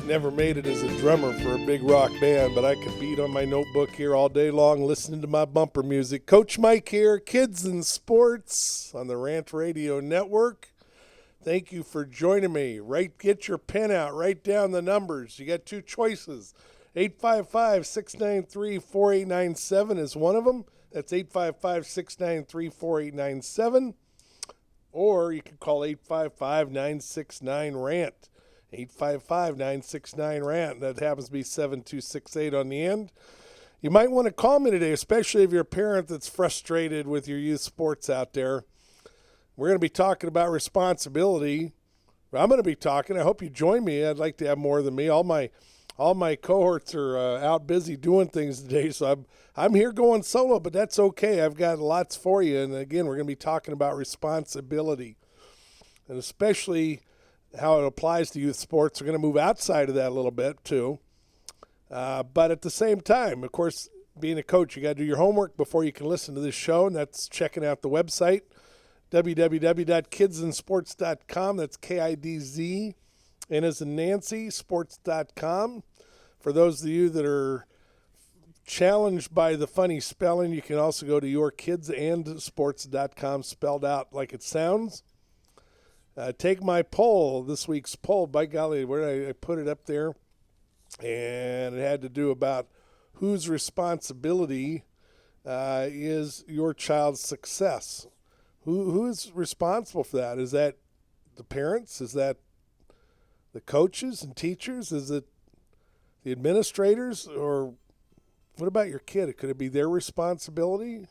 Never made it as a drummer for a big rock band, but I could beat on my notebook here all day long listening to my bumper music. Coach Mike here, Kidz in Sports on the Rant Radio Network. Thank you for joining me. Get your pen out, write down the numbers. You got two choices. 855-693-4897 is one of them. That's 855-693-4897. Or you can call 855-969-RANT. 855-969-RANT. That happens to be 7268 on the end. You might want to call me today, especially if you're a parent that's frustrated with your youth sports out there. We're going to be talking about responsibility. I'm going to be talking. I hope you join me. I'd like to have more than me. All my cohorts are out busy doing things today, so I'm here going solo, but that's okay. I've got lots for you. And again, we're going to be talking about responsibility, and especially how it applies to youth sports. We're going to move outside of that a little bit too. But at the same time, of course, being a coach, you got to do your homework before you can listen to this show, and that's checking out the website, www.kidzinsports.com. That's Kidz, and as in Nancy, sports.com. For those of you that are challenged by the funny spelling, you can also go to yourkidzdsports.com, spelled out like it sounds. Take my poll, this week's poll. By golly, where did I put it up there? And it had to do about whose responsibility is your child's success. Who's responsible for that? Is that the parents? Is that the coaches and teachers? Is it the administrators? Or what about your kid? Could it be their responsibility?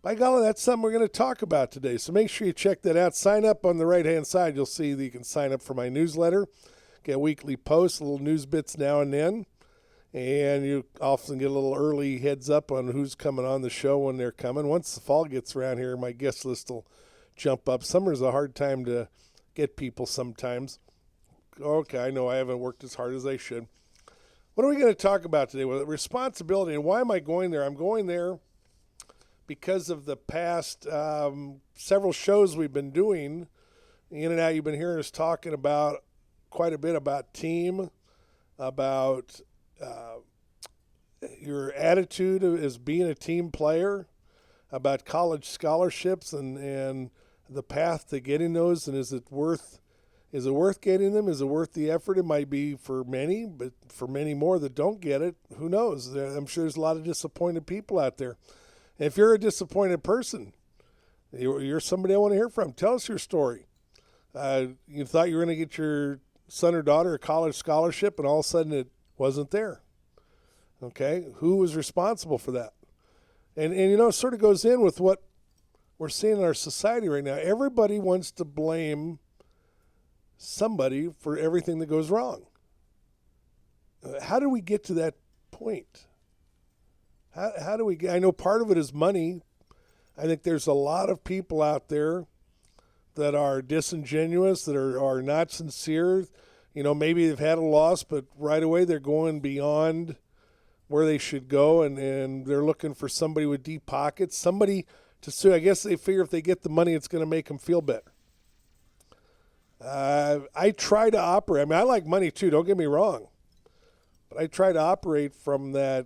By golly, that's something we're going to talk about today. So make sure you check that out. Sign up on the right-hand side. You'll see that you can sign up for my newsletter, get weekly posts, little news bits now and then. And you often get a little early heads up on who's coming on the show when they're coming. Once the fall gets around here, my guest list will jump up. Summer's a hard time to get people sometimes. Okay, I know I haven't worked as hard as I should. What are we going to talk about today? Well, responsibility. And why am I going there? I'm going there because of the past several shows we've been doing. In and out, you've been hearing us talking about quite a bit about team, about your attitude as being a team player, about college scholarships and the path to getting those, and is it worth getting them? Is it worth the effort? It might be for many, but for many more that don't get it, who knows? I'm sure there's a lot of disappointed people out there. And if you're a disappointed person, you're somebody I want to hear from. Tell us your story. You thought you were going to get your son or daughter a college scholarship, and all of a sudden it wasn't there. Okay? Who was responsible for that? And it sort of goes in with what we're seeing in our society right now. Everybody wants to blame somebody for everything that goes wrong. How do we get to that point? How do we get? I know part of it is money. I think there's a lot of people out there that are disingenuous, that are not sincere. Maybe they've had a loss, but right away they're going beyond where they should go, and they're looking for somebody with deep pockets, somebody to sue. I guess they figure if they get the money, it's going to make them feel better. I try to operate. I mean, I like money too, don't get me wrong. But I try to operate from that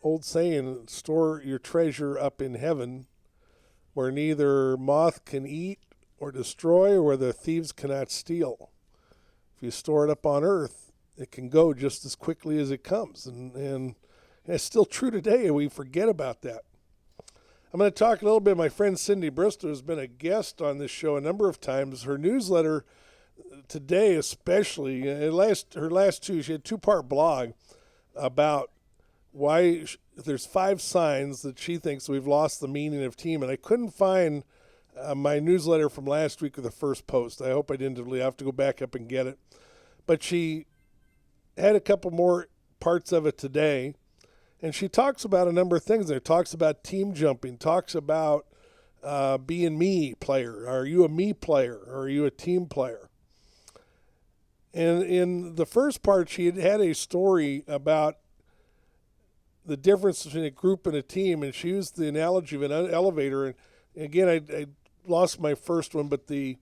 old saying, store your treasure up in heaven, where neither moth can eat or destroy, or where the thieves cannot steal. If you store it up on earth, it can go just as quickly as it comes. And it's still true today, and we forget about that. I'm going to talk a little bit. My friend Cindy Bristow has been a guest on this show a number of times. Her newsletter today especially, her last two, she had a two-part blog about why there's 5 signs that she thinks we've lost the meaning of team. And I couldn't find my newsletter from last week or the first post. I hope I didn't delete it. I have to go back up and get it. But she had a couple more parts of it today. And she talks about a number of things there. Talks about team jumping. Talks about being me player. Are you a me player or are you a team player? And in the first part, she had a story about the difference between a group and a team, and she used the analogy of an elevator. And again, I lost my first one, but the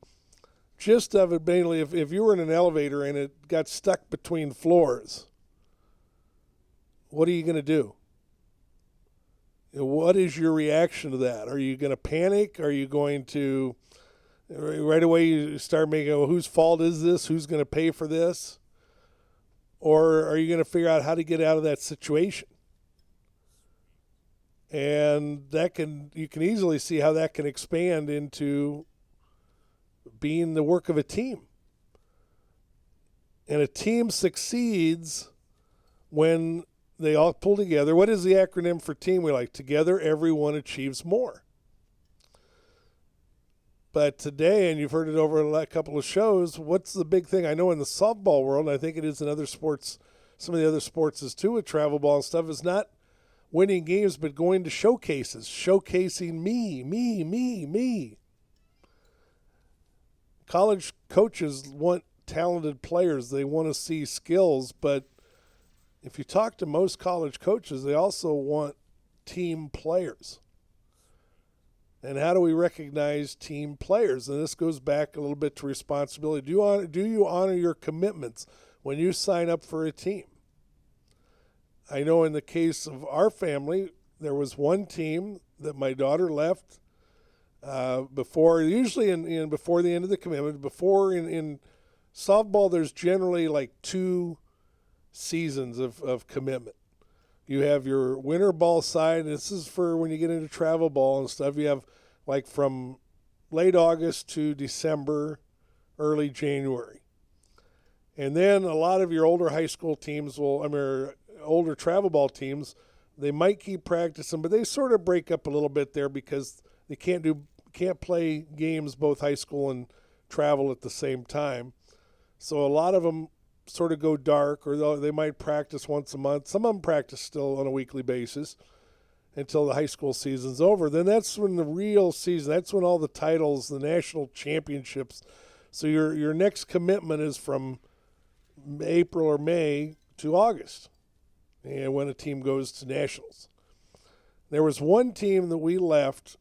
gist of it mainly, if you were in an elevator and it got stuck between floors, what are you going to do? What is your reaction to that? Are you going to panic? Are you going to right away you start making, well, whose fault is this? Who's going to pay for this? Or are you going to figure out how to get out of that situation? And you can easily see how that can expand into being the work of a team. And a team succeeds when they all pull together. What is the acronym for team? We like together, everyone achieves more. But today, and you've heard it over a couple of shows, what's the big thing? I know in the softball world, and I think it is in other sports, some of the other sports is too, with travel ball and stuff, is not winning games, but going to showcases, showcasing me. College coaches want talented players. They want to see skills, but if you talk to most college coaches, they also want team players. And how do we recognize team players? And this goes back a little bit to responsibility. Do you honor your commitments when you sign up for a team? I know in the case of our family, there was one team that my daughter left before, usually before the end of the commitment. Before in softball, there's generally like 2 seasons of commitment. You have your winter ball side. This is for when you get into travel ball and stuff. You have like from late August to December, early January. And then a lot of your older high school teams older travel ball teams, they might keep practicing, but they sort of break up a little bit there because they can't play games both high school and travel at the same time. So a lot of them sort of go dark, or they might practice once a month. Some of them practice still on a weekly basis until the high school season's over. Then that's when the real season, that's when all the titles, the national championships. So your next commitment is from April or May to August, and when a team goes to nationals. There was one team that we left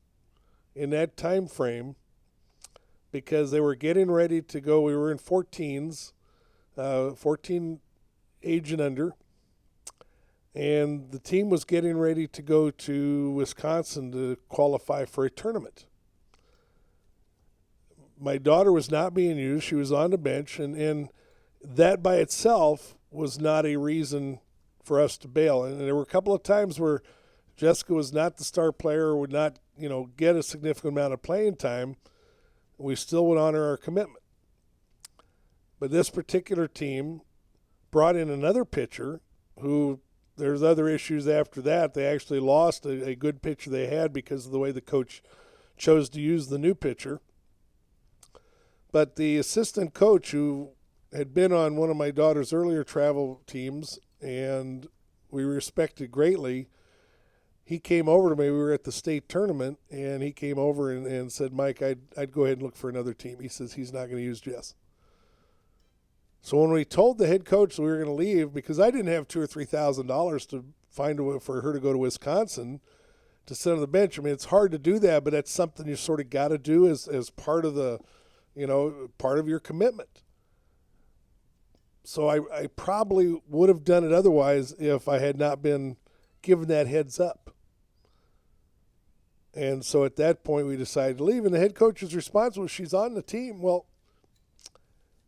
in that time frame because they were getting ready to go. We were in 14s. 14 age and under, and the team was getting ready to go to Wisconsin to qualify for a tournament. My daughter was not being used. She was on the bench, and that by itself was not a reason for us to bail. And there were a couple of times where Jessica was not the star player, would not, get a significant amount of playing time. We still would honor our commitment. But this particular team brought in another pitcher who, there's other issues after that. They actually lost a good pitcher they had because of the way the coach chose to use the new pitcher. But the assistant coach, who had been on one of my daughter's earlier travel teams and we respected greatly, he came over to me. We were at the state tournament, and he came over and said, Mike, I'd go ahead and look for another team. He says he's not going to use Jess. So when we told the head coach we were going to leave, because I didn't have $2,000 or $3,000 to find a way for her to go to Wisconsin to sit on the bench. I mean, it's hard to do that, but that's something you sort of got to do as part of the, part of your commitment. So I probably would have done it otherwise if I had not been given that heads up. And so at that point we decided to leave, and the head coach's response was, she's on the team. Well,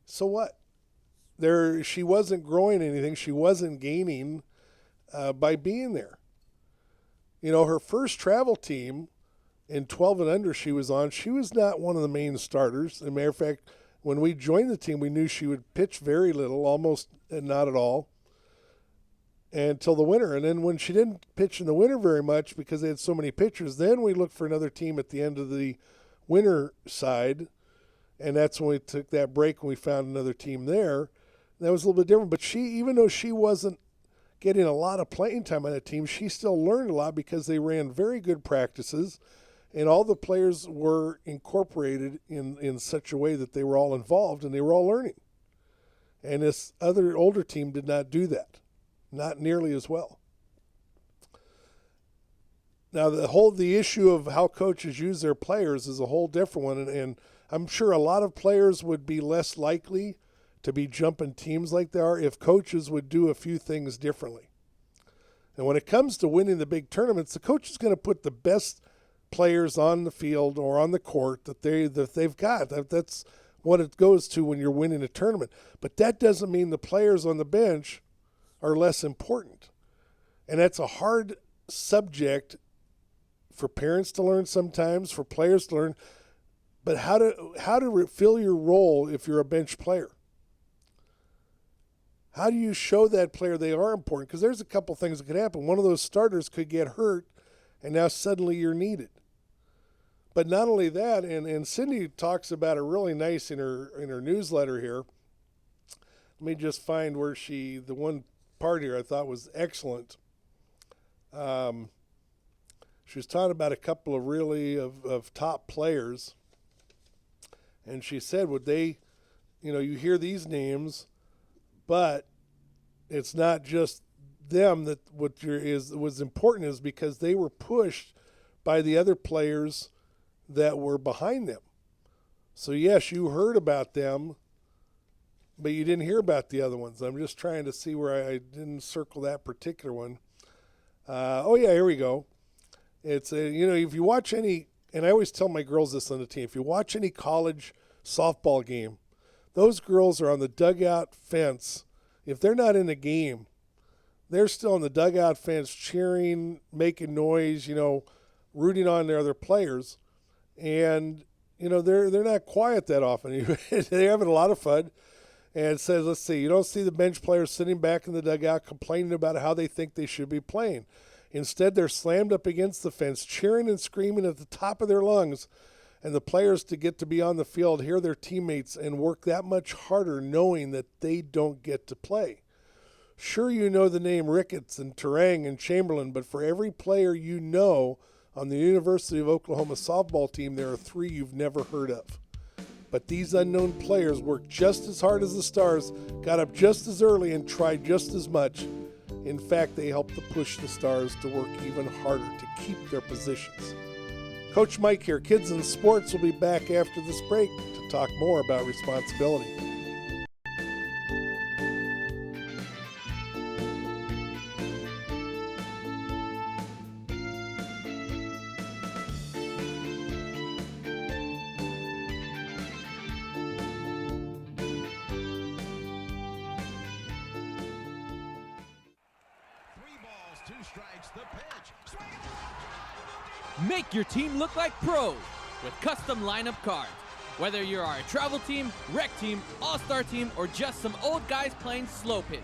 so what? She wasn't growing anything. She wasn't gaining by being there. Her first travel team in 12 and under she was on, she was not one of the main starters. As a matter of fact, when we joined the team, we knew she would pitch very little, almost not at all, until the winter. And then when she didn't pitch in the winter very much because they had so many pitchers, then we looked for another team at the end of the winter side, and that's when we took that break and we found another team there. That was a little bit different, but even though she wasn't getting a lot of playing time on that team, she still learned a lot because they ran very good practices, and all the players were incorporated in such a way that they were all involved and they were all learning. And this other older team did not do that, not nearly as well. Now, the issue of how coaches use their players is a whole different one, and I'm sure a lot of players would be less likely to be jumping teams like they are if coaches would do a few things differently. And when it comes to winning the big tournaments, the coach is going to put the best players on the field or on the court that they've got. That's what it goes to when you're winning a tournament. But that doesn't mean the players on the bench are less important. And that's a hard subject for parents to learn sometimes, for players to learn. But how to fill your role if you're a bench player? How do you show that player they are important? Because there's a couple things that could happen. One of those starters could get hurt, and now suddenly you're needed. But not only that, and Cindy talks about it really nice in her newsletter here. Let me just find where the one part here I thought was excellent. She was talking about a couple of really of top players, and she said, would they, you hear these names, but it's not just them that was important is because they were pushed by the other players that were behind them. So yes, you heard about them, but you didn't hear about the other ones. I'm just trying to see where I didn't circle that particular one. Here we go. It's if you watch any, and I always tell my girls this on the team, if you watch any college softball game, those girls are on the dugout fence. If they're not in the game, they're still on the dugout fence cheering, making noise, rooting on their other players. And, they're not quiet that often. They're having a lot of fun. And it says, let's see, you don't see the bench players sitting back in the dugout complaining about how they think they should be playing. Instead, they're slammed up against the fence, cheering and screaming at the top of their lungs. And the players to get to be on the field, hear their teammates, and work that much harder knowing that they don't get to play. Sure, you know the name Ricketts and Terang and Chamberlain, but for every player you know on the University of Oklahoma softball team, there are 3 you've never heard of. But these unknown players worked just as hard as the stars, got up just as early, and tried just as much. In fact, they helped to push the stars to work even harder to keep their positions. Coach Mike here. Kids in Sports will be back after this break to talk more about responsibility. Make your team look like pros with custom lineup cards. Whether you are a travel team, rec team, all-star team, or just some old guys playing slow pitch,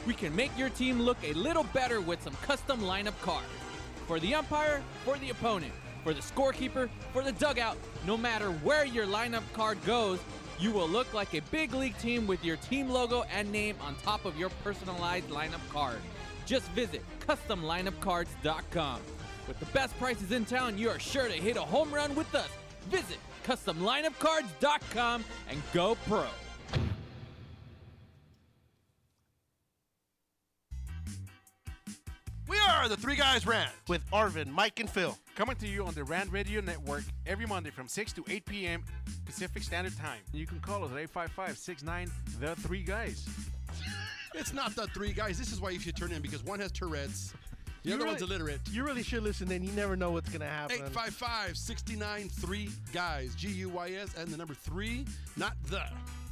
we can make your team look a little better with some custom lineup cards. For the umpire, for the opponent, for the scorekeeper, for the dugout, no matter where your lineup card goes, you will look like a big league team with your team logo and name on top of your personalized lineup card. Just visit CustomLineupCards.com. With the best prices in town, you are sure to hit a home run with us. Visit CustomLineupCards.com and go pro. We are the Three Guys Rant with Arvin, Mike, and Phil. Coming to you on the Rant Radio Network every Monday from 6 to 8 p.m. Pacific Standard Time. You can call us at 855-69 The Three Guys. It's not the Three Guys. This is why you should turn in, because one has Tourette's. The other one's illiterate. You really should listen in. You never know what's going to happen. 855-69 3 Guys. G-U-Y-S and the number 3, not the.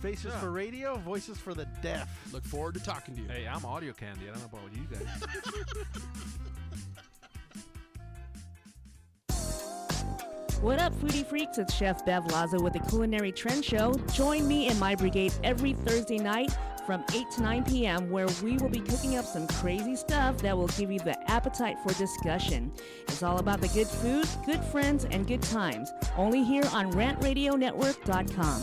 Faces for radio, voices for the deaf. Look forward to talking to you. Hey, I'm audio candy. I don't know about you guys. What up, foodie freaks? It's Chef Bev Lazo with the Culinary Trend Show. Join me and my brigade every Thursday night from 8 to 9 p.m. where we will be cooking up some crazy stuff that will give you the appetite for discussion. It's all about the good food, good friends, and good times. Only here on RantRadioNetwork.com.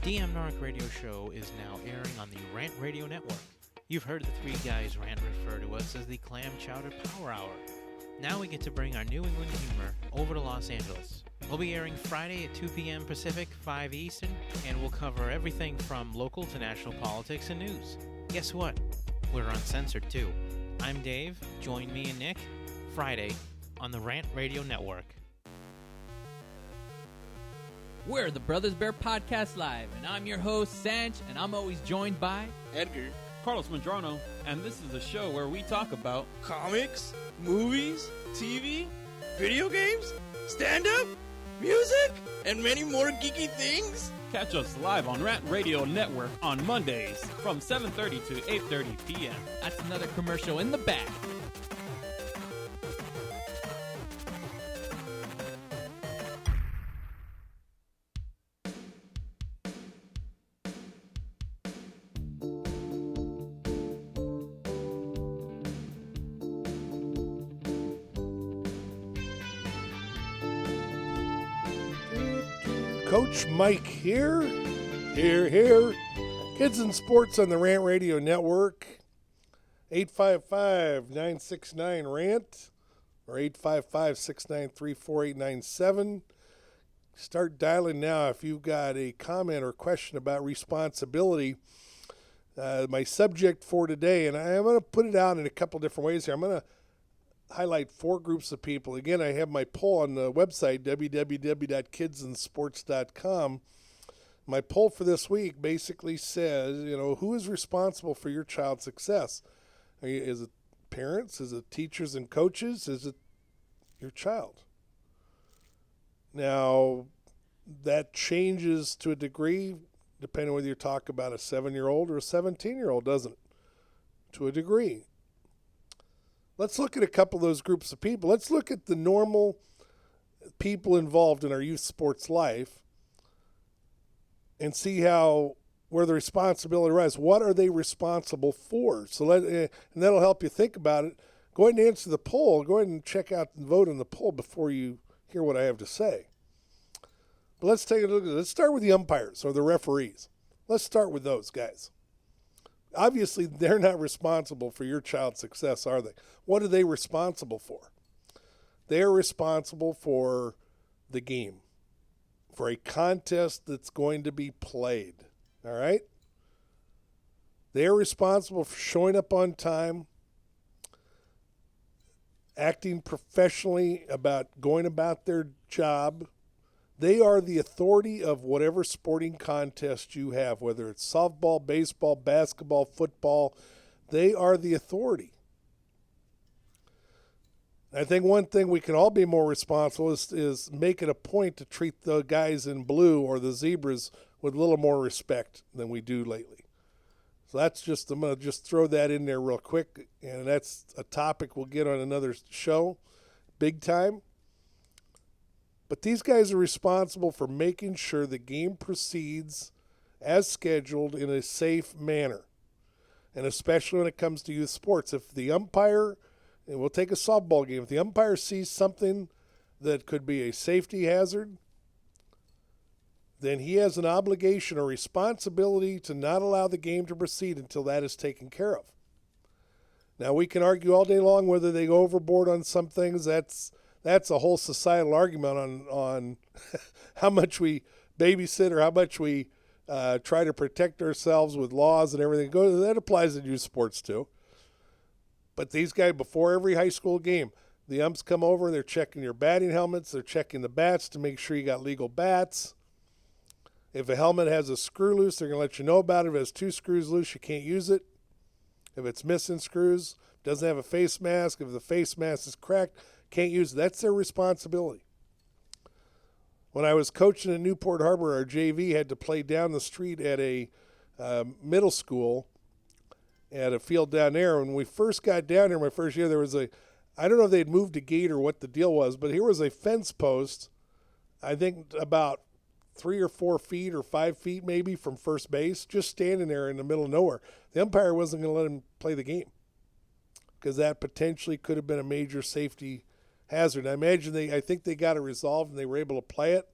DM Narc Radio Show is now airing on the Rant Radio Network. You've heard the Three Guys Rant refer to us as the Clam Chowder Power Hour. Now we get to bring our New England humor over to Los Angeles. We'll be airing Friday at 2 p.m. Pacific, 5 Eastern, and we'll cover everything from local to national politics and news. Guess what? We're uncensored too. I'm Dave. Join me and Nick Friday on the Rant Radio Network. We're the Brothers Bear Podcast Live, and I'm your host, Sanch, and I'm always joined by Edgar, Carlos Madrano, and this is a show where we talk about comics, movies, TV, video games, stand-up, music, and many more geeky things. Catch us live on Rant Radio Network on Mondays from 7:30 to 8:30 p.m. That's another commercial in the back. Coach Mike here. Kids in Sports on the Rant Radio Network. 855-969-RANT or 855-693-4897. Start dialing now if you've got a comment or question about responsibility. My subject for today, and I'm going to put it out in a couple different ways here. I'm going to highlight 4 groups of people. Again, I have my poll on the website, www.kidsinsports.com. My poll for this week basically says, who is responsible for your child's success? Is it parents? Is it teachers and coaches? Is it your child? Now, that changes to a degree depending on whether you're talking about a 7-year-old or a 17-year-old, doesn't it? To a degree. Let's look at a couple of those groups of people. Let's look at the normal people involved in our youth sports life and see where the responsibility lies. What are they responsible for? And that'll help you think about it. Go ahead and answer the poll. Go ahead and check out and vote on the poll before you hear what I have to say. But let's take a look at it. Let's start with the umpires or the referees. Let's start with those guys. Obviously, they're not responsible for your child's success, are they? What are they responsible for? They're responsible for the game, for a contest that's going to be played, all right? They're responsible for showing up on time, acting professionally about going about their job. They are the authority of whatever sporting contest you have, whether it's softball, baseball, basketball, football. They are the authority. I think one thing we can all be more responsible is make it a point to treat the guys in blue or the zebras with a little more respect than we do lately. So I'm going to just throw that in there real quick, and that's a topic we'll get on another show, big time. But these guys are responsible for making sure the game proceeds as scheduled in a safe manner, and especially when it comes to youth sports. If the umpire, and we'll take a softball game, if the umpire sees something that could be a safety hazard, then he has an obligation or responsibility to not allow the game to proceed until that is taken care of. Now, we can argue all day long whether they go overboard on some things. That's a whole societal argument on how much we babysit or how much we try to protect ourselves with laws and everything. That applies to youth sports too. But these guys, before every high school game, the umps come over, they're checking your batting helmets, they're checking the bats to make sure you got legal bats. If a helmet has a screw loose, they're going to let you know about it. If it has 2 screws loose, you can't use it. If it's missing screws, doesn't have a face mask, if the face mask is cracked, can't use it. That's their responsibility. When I was coaching in Newport Harbor, our JV had to play down the street at a middle school at a field down there. When we first got down there my first year, there was I don't know if they'd moved a gate or what the deal was, but here was a fence post, I think about 3 or 4 feet or 5 feet maybe from first base, just standing there in the middle of nowhere. The umpire wasn't going to let him play the game because that potentially could have been a major safety hazard. I think they got it resolved and they were able to play it,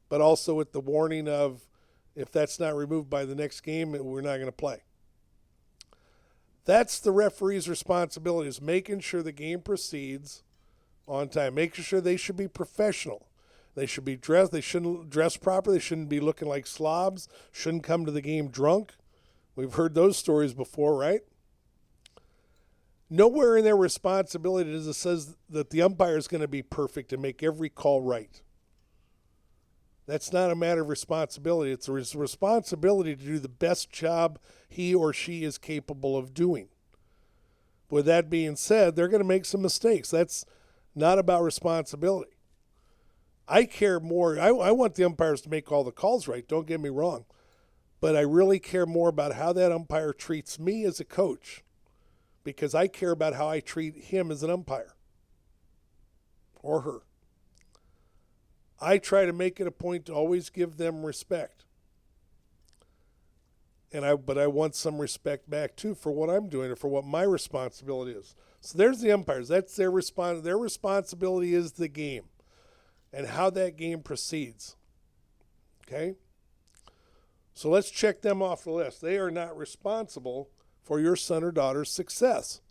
but also with the warning of if that's not removed by the next game, we're not going to play. That's the referee's responsibility, is making sure the game proceeds on time, making sure they should be professional. They should be dressed. They shouldn't dress properly. They shouldn't be looking like slobs, shouldn't come to the game drunk. We've heard those stories before, right? Nowhere in their responsibility does it says that the umpire is going to be perfect and make every call right. That's not a matter of responsibility. It's a responsibility to do the best job he or she is capable of doing. With that being said, they're going to make some mistakes. That's not about responsibility. I care more. I want the umpires to make all the calls right, don't get me wrong. But I really care more about how that umpire treats me as a coach, because I care about how I treat him as an umpire or her. I try to make it a point to always give them respect. But I want some respect back too for what I'm doing or for what my responsibility is. So there's the umpires. That's their Their responsibility is the game and how that game proceeds. Okay? So let's check them off the list. They are not responsible for your son or daughter's success.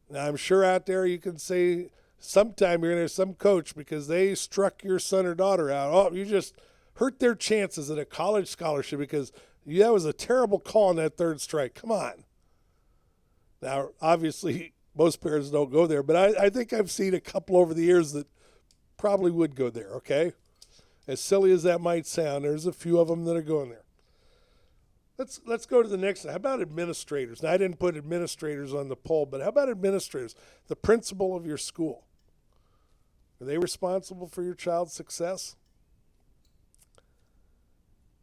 Now, I'm sure out there you can say sometime you're going to have some coach because they struck your son or daughter out. Oh, you just hurt their chances at a college scholarship because that was a terrible call on that third strike. Come on. Now, obviously, most parents don't go there, but I think I've seen a couple over the years that probably would go there, okay? As silly as that might sound, there's a few of them that are going there. Let's go to the next one. How about administrators? Now, I didn't put administrators on the poll, but how about administrators? The principal of your school. Are they responsible for your child's success?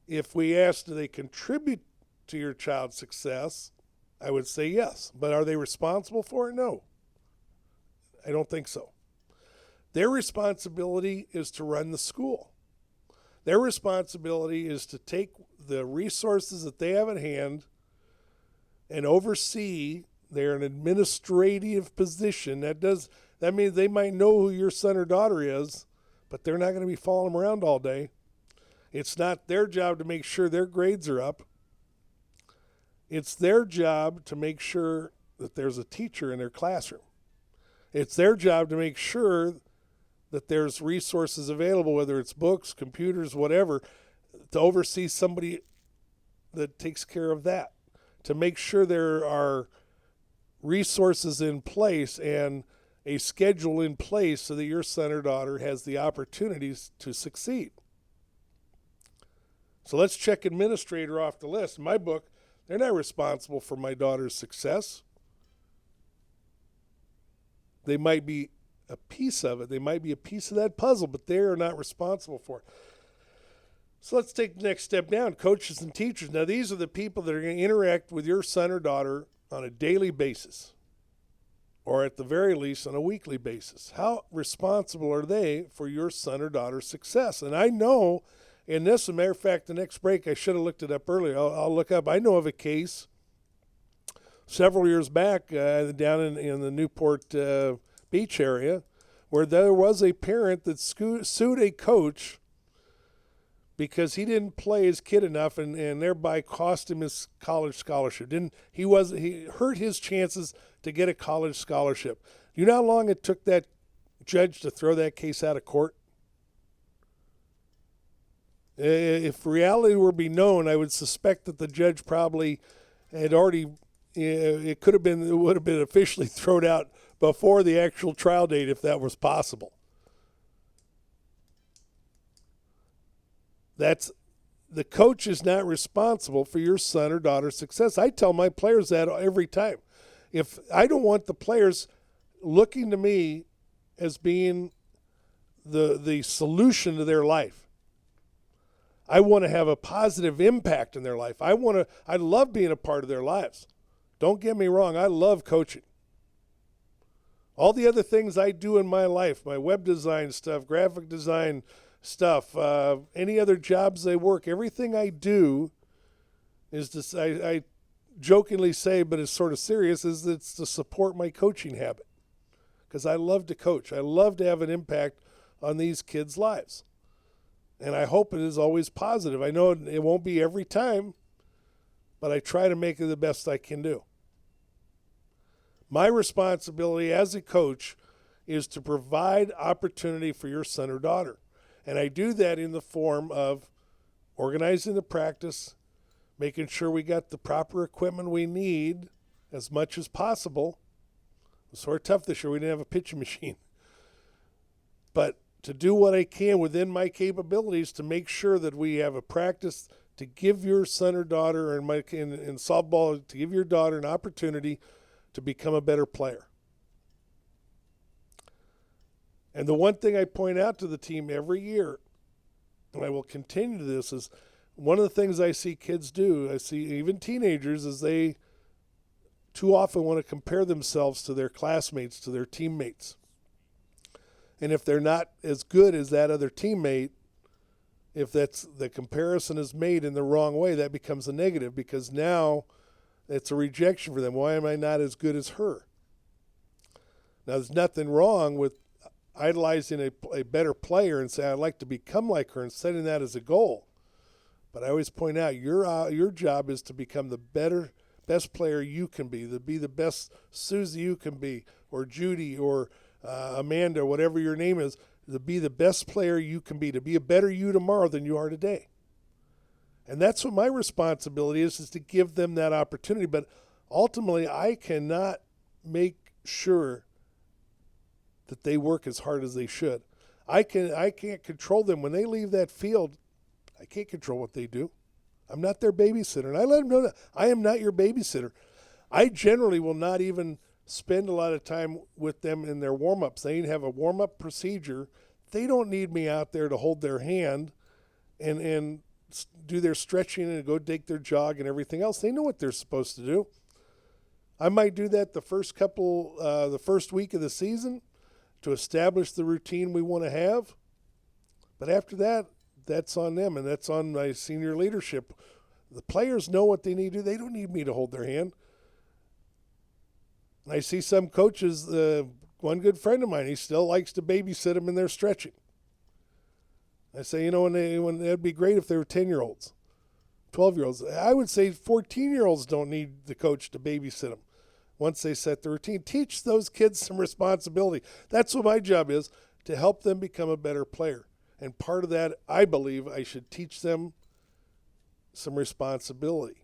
If we ask, do they contribute to your child's success, I would say yes. But are they responsible for it? No. I don't think so. Their responsibility is to run the school. Their responsibility is to take the resources that they have at hand and oversee. They're an administrative position. That means they might know who your son or daughter is, but they're not going to be following them around all day. It's not their job to make sure their grades are up. It's their job to make sure that there's a teacher in their classroom. It's their job to make sure that there's resources available, whether it's books, computers, whatever, to oversee somebody that takes care of that, to make sure there are resources in place and a schedule in place so that your son or daughter has the opportunities to succeed. So let's check administrator off the list. In my book, they're not responsible for my daughter's success. They might be a piece of it. They might be a piece of that puzzle, but they are not responsible for it. So let's take the next step down, coaches and teachers. Now, these are the people that are going to interact with your son or daughter on a daily basis, or at the very least on a weekly basis. How responsible are they for your son or daughter's success? And I know in this, as a matter of fact, the next break, I should have looked it up earlier. I'll look up. I know of a case several years back down in the Newport Beach area where there was a parent that sued a coach because he didn't play his kid enough and thereby cost him his college scholarship. He hurt his chances to get a college scholarship. You know how long it took that judge to throw that case out of court? If reality were to be known, I would suspect that the judge probably had already, it would have been officially thrown out before the actual trial date if that was possible. The coach is not responsible for your son or daughter's success. I tell my players that every time. If I don't want the players looking to me as being the solution to their life. I want to have a positive impact in their life. I love being a part of their lives. Don't get me wrong, I love coaching. All the other things I do in my life, my web design stuff, graphic design stuff, any other jobs I work, everything I do is I jokingly say, but it's sort of serious, is it's to support my coaching habit. Because I love to coach. I love to have an impact on these kids' lives. And I hope it is always positive. I know it won't be every time, but I try to make it the best I can do. My responsibility as a coach is to provide opportunity for your son or daughter. And I do that in the form of organizing the practice, making sure we got the proper equipment we need, as much as possible. It was sort of tough this year. We didn't have a pitching machine. But to do what I can within my capabilities to make sure that we have a practice to give your son or daughter, or in softball, to give your daughter an opportunity to become a better player. And the one thing I point out to the team every year, and I will continue this, is one of the things I see kids do, I see even teenagers, is they too often want to compare themselves to their classmates, to their teammates. And if they're not as good as that other teammate, if that's the comparison is made in the wrong way, that becomes a negative, because now it's a rejection for them. Why am I not as good as her? Now, there's nothing wrong with idolizing a better player and saying, I'd like to become like her, and setting that as a goal. But I always point out, your job is to become the best player you can be, to be the best Susie you can be, or Judy, or Amanda, whatever your name is, to be the best player you can be, to be a better you tomorrow than you are today. And that's what my responsibility is to give them that opportunity. But ultimately, I cannot make sure that they work as hard as they should. I can't control them. When they leave that field, I can't control what they do. I'm not their babysitter. And I let them know that I am not your babysitter. I generally will not even spend a lot of time with them in their warm-ups. They have a warm-up procedure. They don't need me out there to hold their hand and do their stretching and go take their jog and everything else. They know what they're supposed to do. I might do that the first week of the season to establish the routine we want to have. But after that, that's on them, and that's on my senior leadership. The players know what they need to do. They don't need me to hold their hand. And I see some coaches, one good friend of mine, he still likes to babysit them in their stretching. I say, when that'd be great if they were 10-year-olds, 12-year-olds. I would say 14-year-olds don't need the coach to babysit them once they set the routine. Teach those kids some responsibility. That's what my job is, to help them become a better player. And part of that, I believe, I should teach them some responsibility.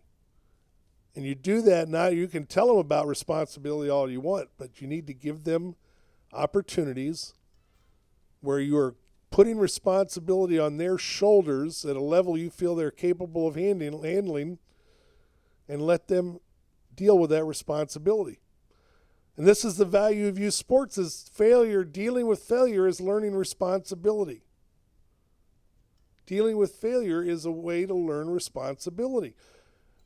And you do that now, you can tell them about responsibility all you want, but you need to give them opportunities where you are putting responsibility on their shoulders at a level you feel they're capable of handling, and let them deal with that responsibility. And this is the value of youth sports, is failure. Dealing with failure is learning responsibility. Dealing with failure is a way to learn responsibility.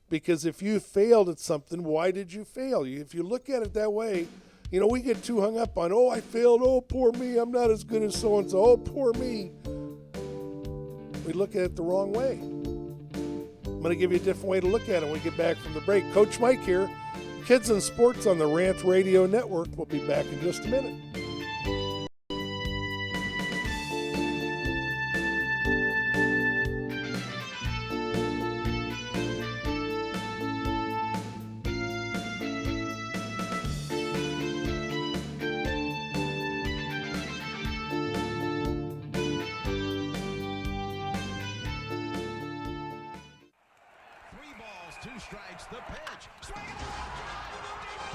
Because if you failed at something, why did you fail? If you look at it that way, we get too hung up on, I failed, poor me, I'm not as good as so-and-so, poor me. We look at it the wrong way. I'm going to give you a different way to look at it when we get back from the break. Coach Mike here, Kidz and Sports on the Rant Radio Network. We'll be back in just a minute.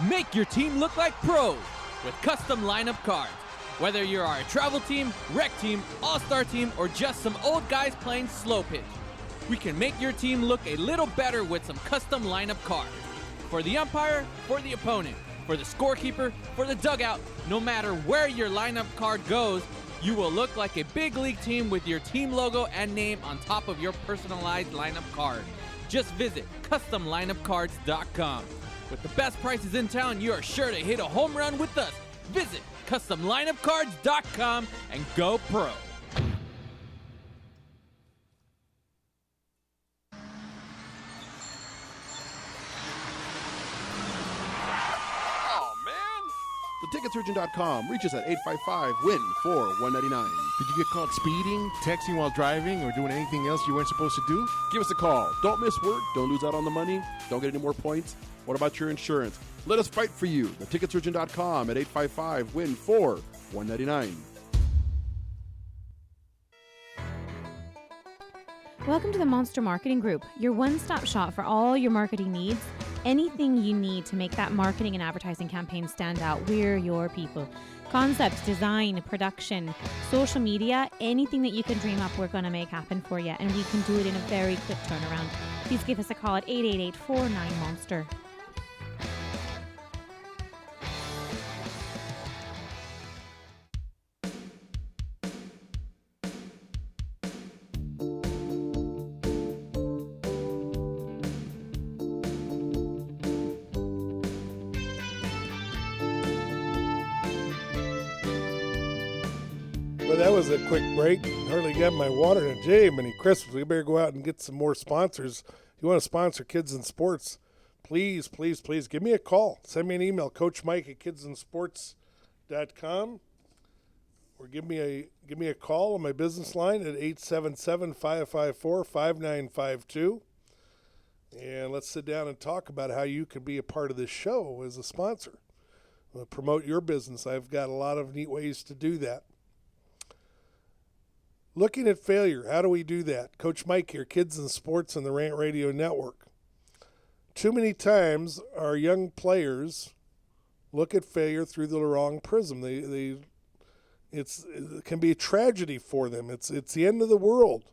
Make your team look like pros with custom lineup cards. Whether you are a travel team, rec team, all-star team, or just some old guys playing slow pitch, we can make your team look a little better with some custom lineup cards. For the umpire, for the opponent, for the scorekeeper, for the dugout, no matter where your lineup card goes, you will look like a big league team with your team logo and name on top of your personalized lineup card. Just visit CustomLineupCards.com. With the best prices in town, you are sure to hit a home run with us. Visit CustomLineupCards.com and go pro. TheTicketSurgeon.com. Reach us at 855-WIN-4-199. Did you get caught speeding, texting while driving, or doing anything else you weren't supposed to do? Give us a call. Don't miss work. Don't lose out on the money. Don't get any more points. What about your insurance? Let us fight for you. TheTicketSurgeon.com at 855-WIN-4-199. Welcome to the Monster Marketing Group, your one-stop shop for all your marketing needs. Anything you need to make that marketing and advertising campaign stand out, we're your people. Concepts, design, production, social media, anything that you can dream up, we're going to make happen for you. And we can do it in a very quick turnaround. Please give us a call at 888-49-MONSTER. Well, that was a quick break. Hardly got my water and Jay, many Christmas. We better go out and get some more sponsors. If you want to sponsor Kids in Sports, please, please, please give me a call. Send me an email, coachmike@kidsinsports.com, or give me a call on my business line at 877-554-5952. And let's sit down and talk about how you can be a part of this show as a sponsor. Promote your business. I've got a lot of neat ways to do that. Looking at failure, how do we do that? Coach Mike here, Kids in Sports on the Rant Radio Network. Too many times our young players look at failure through the wrong prism. It can be a tragedy for them. It's the end of the world.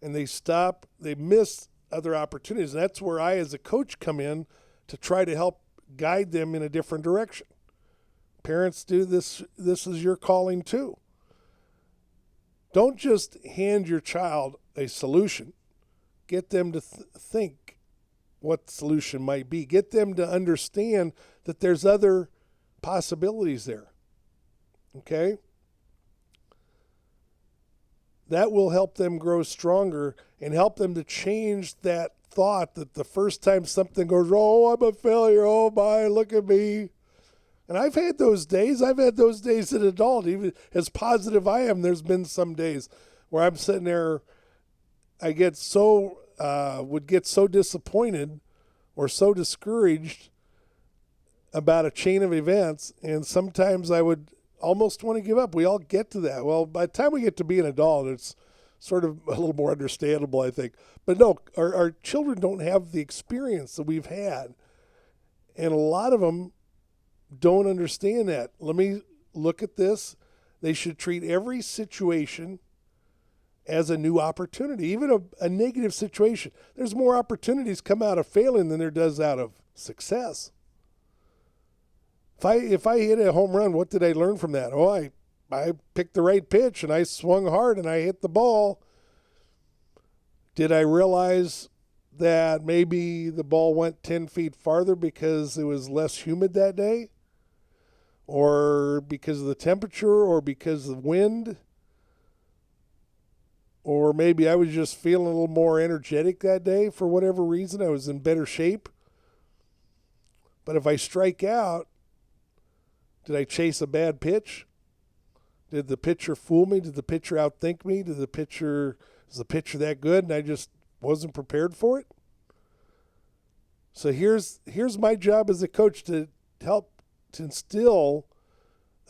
And they miss other opportunities. And that's where I, as a coach, come in to try to help guide them in a different direction. Parents do this. This is your calling too. Don't just hand your child a solution. Get them to think what the solution might be. Get them to understand that there's other possibilities there. Okay? That will help them grow stronger and help them to change that thought that the first time something goes wrong, oh, I'm a failure, oh my, look at me. And I've had those days. I've had those days as an adult. Even as positive I am, there's been some days where I'm sitting there, I would get so disappointed or so discouraged about a chain of events, and sometimes I would almost want to give up. We all get to that. Well, by the time we get to be an adult, it's sort of a little more understandable, I think. But no, our children don't have the experience that we've had, and a lot of them don't understand that. Let me look at this. They should treat every situation as a new opportunity, even a negative situation. There's more opportunities come out of failing than there does out of success. If I hit a home run, what did I learn from that? Oh, I picked the right pitch and I swung hard and I hit the ball. Did I realize that maybe the ball went 10 feet farther because it was less humid that day? Or because of the temperature, or because of the wind? Or maybe I was just feeling a little more energetic that day for whatever reason. I was in better shape. But if I strike out, did I chase a bad pitch? Did the pitcher fool me? Did the pitcher outthink me? Is the pitcher that good and I just wasn't prepared for it? So here's my job as a coach, to help to instill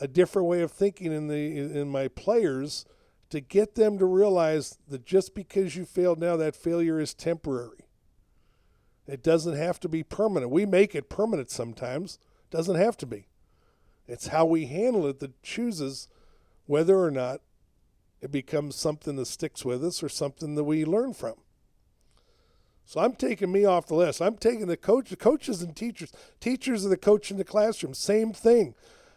a different way of thinking in my players, to get them to realize that just because you failed now, that failure is temporary. It doesn't have to be permanent. We make it permanent sometimes. It doesn't have to be. It's how we handle it that chooses whether or not it becomes something that sticks with us or something that we learn from. So I'm taking me off the list. I'm taking the coaches and teachers. Teachers are the coach in the classroom. Same thing.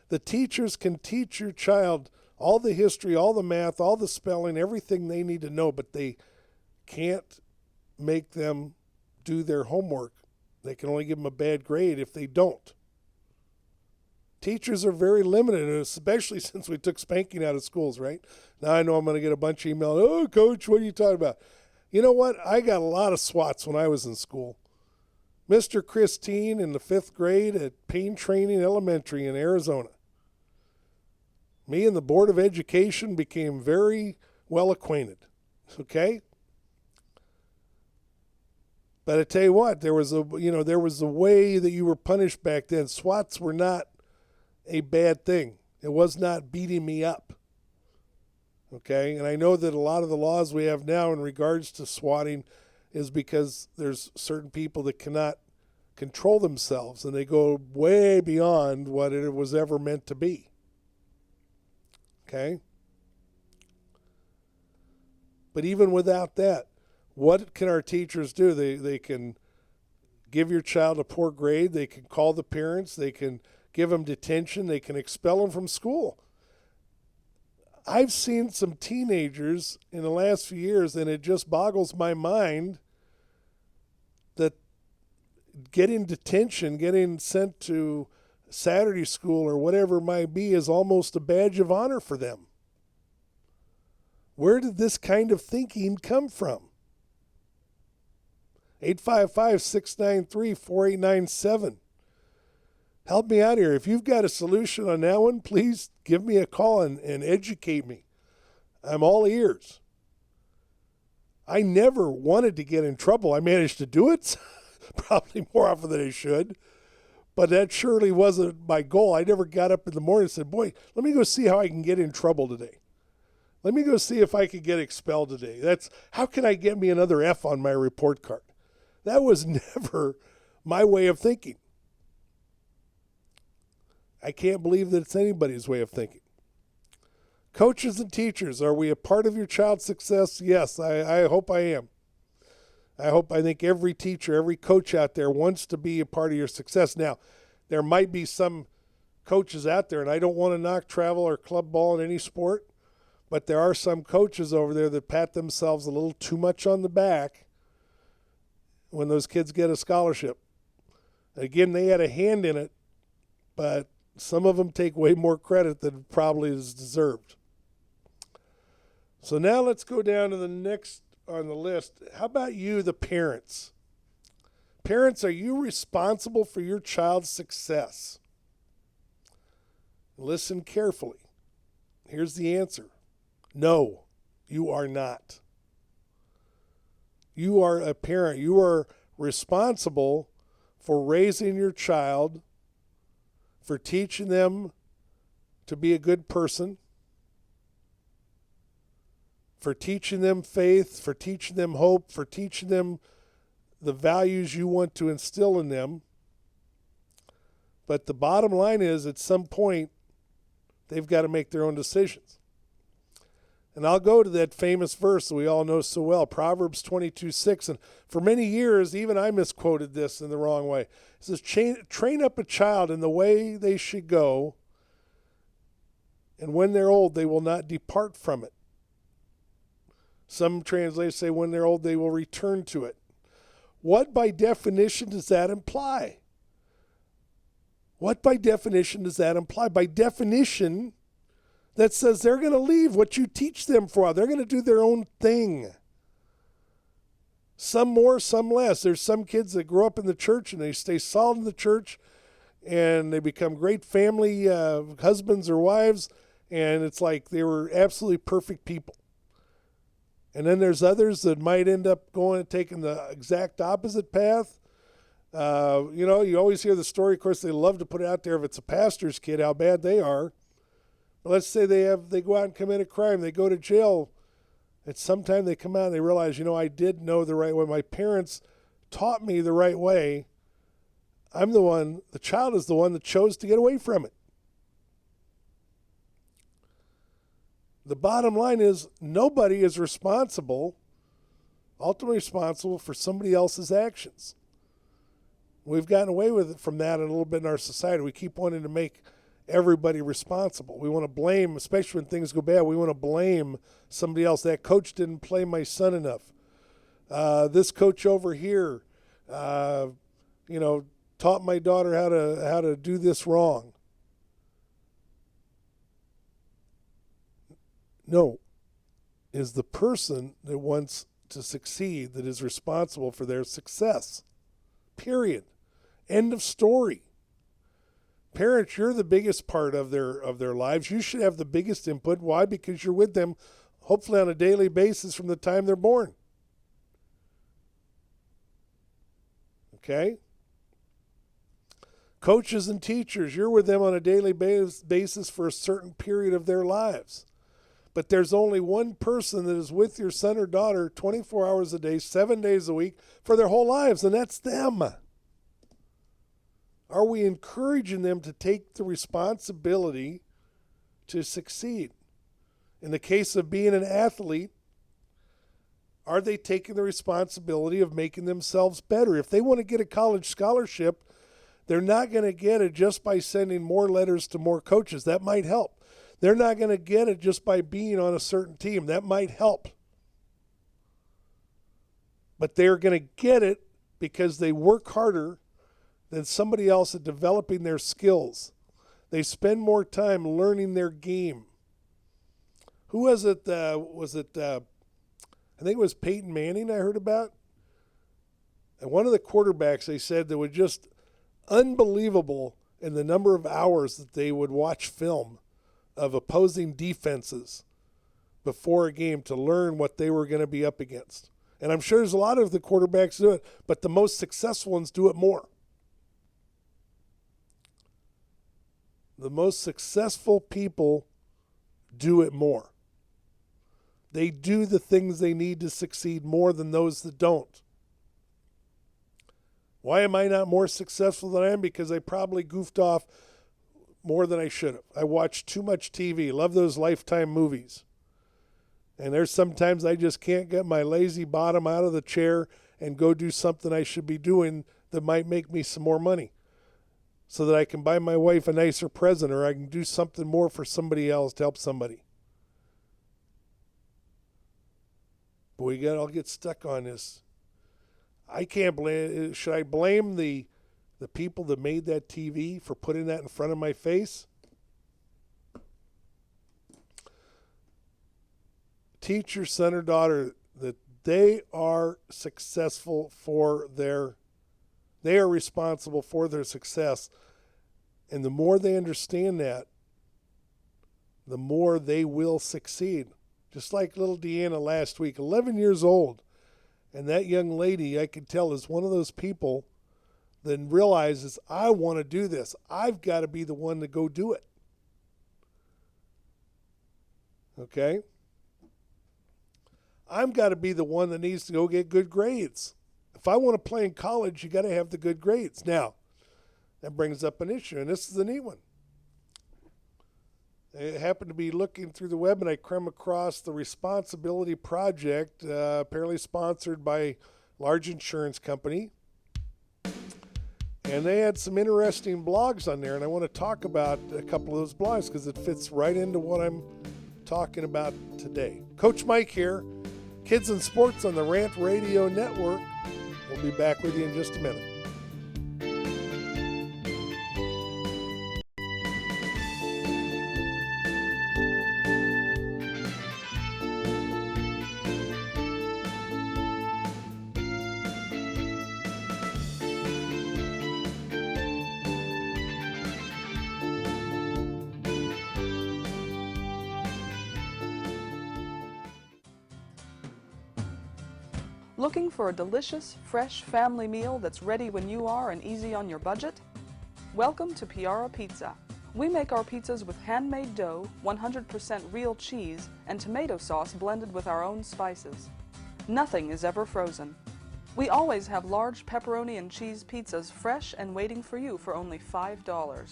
The teachers can teach your child all the history, all the math, all the spelling, everything they need to know, but they can't make them do their homework. They can only give them a bad grade if they don't. Teachers are very limited, especially since we took spanking out of schools, right? Now I know I'm going to get a bunch of emails. Oh, Coach, what are you talking about? You know what? I got a lot of swats when I was in school. Mr. Christine in the 5th grade at Payne Training Elementary in Arizona. Me and the Board of Education became very well acquainted, okay? But I tell you what, there was a way that you were punished back then. Swats were not a bad thing. It was not beating me up. Okay, and I know that a lot of the laws we have now in regards to swatting is because there's certain people that cannot control themselves, and they go way beyond what it was ever meant to be. Okay? But even without that, what can our teachers do? They can give your child a poor grade. They can call the parents. They can give them detention. They can expel them from school. I've seen some teenagers in the last few years, and it just boggles my mind that getting detention, getting sent to Saturday school or whatever it might be is almost a badge of honor for them. Where did this kind of thinking come from? 855-693-4897. Help me out here. If you've got a solution on that one, please give me a call and educate me. I'm all ears. I never wanted to get in trouble. I managed to do it, probably more often than I should, but that surely wasn't my goal. I never got up in the morning and said, boy, let me go see how I can get in trouble today. Let me go see if I can get expelled today. That's how can I get me another F on my report card? That was never my way of thinking. I can't believe that it's anybody's way of thinking. Coaches and teachers, are we a part of your child's success? Yes, I hope I am. I think every teacher, every coach out there wants to be a part of your success. Now, there might be some coaches out there, and I don't want to knock travel or club ball in any sport, but there are some coaches over there that pat themselves a little too much on the back when those kids get a scholarship. Again, they had a hand in it, but some of them take way more credit than probably is deserved. So now let's go down to the next on the list. How about you, the parents? Parents, are you responsible for your child's success? Listen carefully. Here's the answer. No, you are not. You are a parent. You are responsible for raising your child, for teaching them to be a good person, for teaching them faith, for teaching them hope, for teaching them the values you want to instill in them. But the bottom line is, at some point, they've got to make their own decisions. And I'll go to that famous verse that we all know so well, Proverbs 22:6. And for many years, even I misquoted this in the wrong way. It says, train up a child in the way they should go, and when they're old, they will not depart from it. Some translators say when they're old, they will return to it. What by definition does that imply? What by definition does that imply? By definition, that says they're going to leave what you teach them for. They're going to do their own thing. Some more, some less. There's some kids that grow up in the church and they stay solid in the church and they become great family husbands or wives, and it's like they were absolutely perfect people. And then there's others that might end up taking the exact opposite path. You always hear the story. Of course, they love to put it out there if it's a pastor's kid, how bad they are. But let's say they go out and commit a crime. They go to jail. And sometime they come out and they realize, I did know the right way. My parents taught me the right way. The child is the one that chose to get away from it. The bottom line is nobody is ultimately responsible for somebody else's actions. We've gotten away with it from that a little bit in our society. We keep wanting to make everybody responsible. We want to blame, especially when things go bad, we want to blame somebody else. That coach didn't play my son enough. This coach over here, taught my daughter how to do this wrong. No, is the person that wants to succeed that is responsible for their success. Period. End of story. Parents, you're the biggest part of their lives. You should have the biggest input. Why? Because you're with them, hopefully on a daily basis from the time they're born. Okay? Coaches and teachers, you're with them on a daily basis for a certain period of their lives. But there's only one person that is with your son or daughter 24 hours a day, 7 days a week for their whole lives, and that's them. Are we encouraging them to take the responsibility to succeed? In the case of being an athlete, are they taking the responsibility of making themselves better? If they want to get a college scholarship, they're not going to get it just by sending more letters to more coaches. That might help. They're not going to get it just by being on a certain team. That might help. But they're going to get it because they work harder than somebody else at developing their skills. They spend more time learning their game. Who was it? I think it was Peyton Manning I heard about. And one of the quarterbacks, they said, that was just unbelievable in the number of hours that they would watch film of opposing defenses before a game to learn what they were going to be up against. And I'm sure there's a lot of the quarterbacks do it, but the most successful ones do it more. The most successful people do it more. They do the things they need to succeed more than those that don't. Why am I not more successful than I am? Because I probably goofed off more than I should have. I watch too much TV. Love those Lifetime movies. And there's sometimes I just can't get my lazy bottom out of the chair and go do something I should be doing that might make me some more money so that I can buy my wife a nicer present, or I can do something more for somebody else to help somebody. But I'll get stuck on this. I can't blame. Should I blame the people that made that TV for putting that in front of my face? Teach your son or daughter that they are successful they are responsible for their success. And the more they understand that, the more they will succeed. Just like little Deanna last week, 11 years old. And that young lady, I could tell, is one of those people that realizes, I want to do this. I've got to be the one to go do it. Okay? I've got to be the one that needs to go get good grades. If I want to play in college, you got to have the good grades. Now, that brings up an issue, and this is a neat one. I happened to be looking through the web, and I came across the Responsibility Project, apparently sponsored by a large insurance company. And they had some interesting blogs on there, and I want to talk about a couple of those blogs because it fits right into what I'm talking about today. Coach Mike here, Kids and Sports on the Rant Radio Network. We'll be back with you in just a minute. Looking for a delicious, fresh family meal that's ready when you are and easy on your budget? Welcome to Piara Pizza. We make our pizzas with handmade dough, 100% real cheese, and tomato sauce blended with our own spices. Nothing is ever frozen. We always have large pepperoni and cheese pizzas fresh and waiting for you for only $5.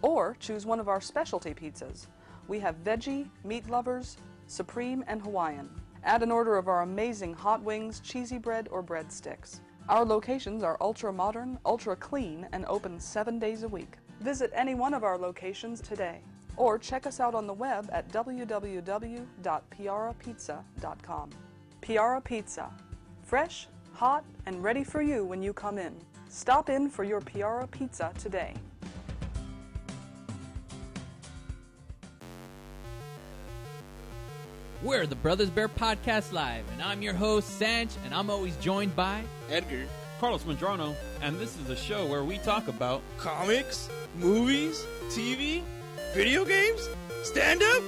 Or choose one of our specialty pizzas. We have veggie, meat lovers, supreme, and Hawaiian. Add an order of our amazing hot wings, cheesy bread, or breadsticks. Our locations are ultra-modern, ultra-clean, and open 7 days a week. Visit any one of our locations today, or check us out on the web at www.piarapizza.com. Piara Pizza. Fresh, hot, and ready for you when you come in. Stop in for your Piara Pizza today. We're the Brothers Bear Podcast Live, and I'm your host, Sanj, and I'm always joined by Edgar, Carlos Mandrano, and this is a show where we talk about comics, movies, TV, video games, stand-up,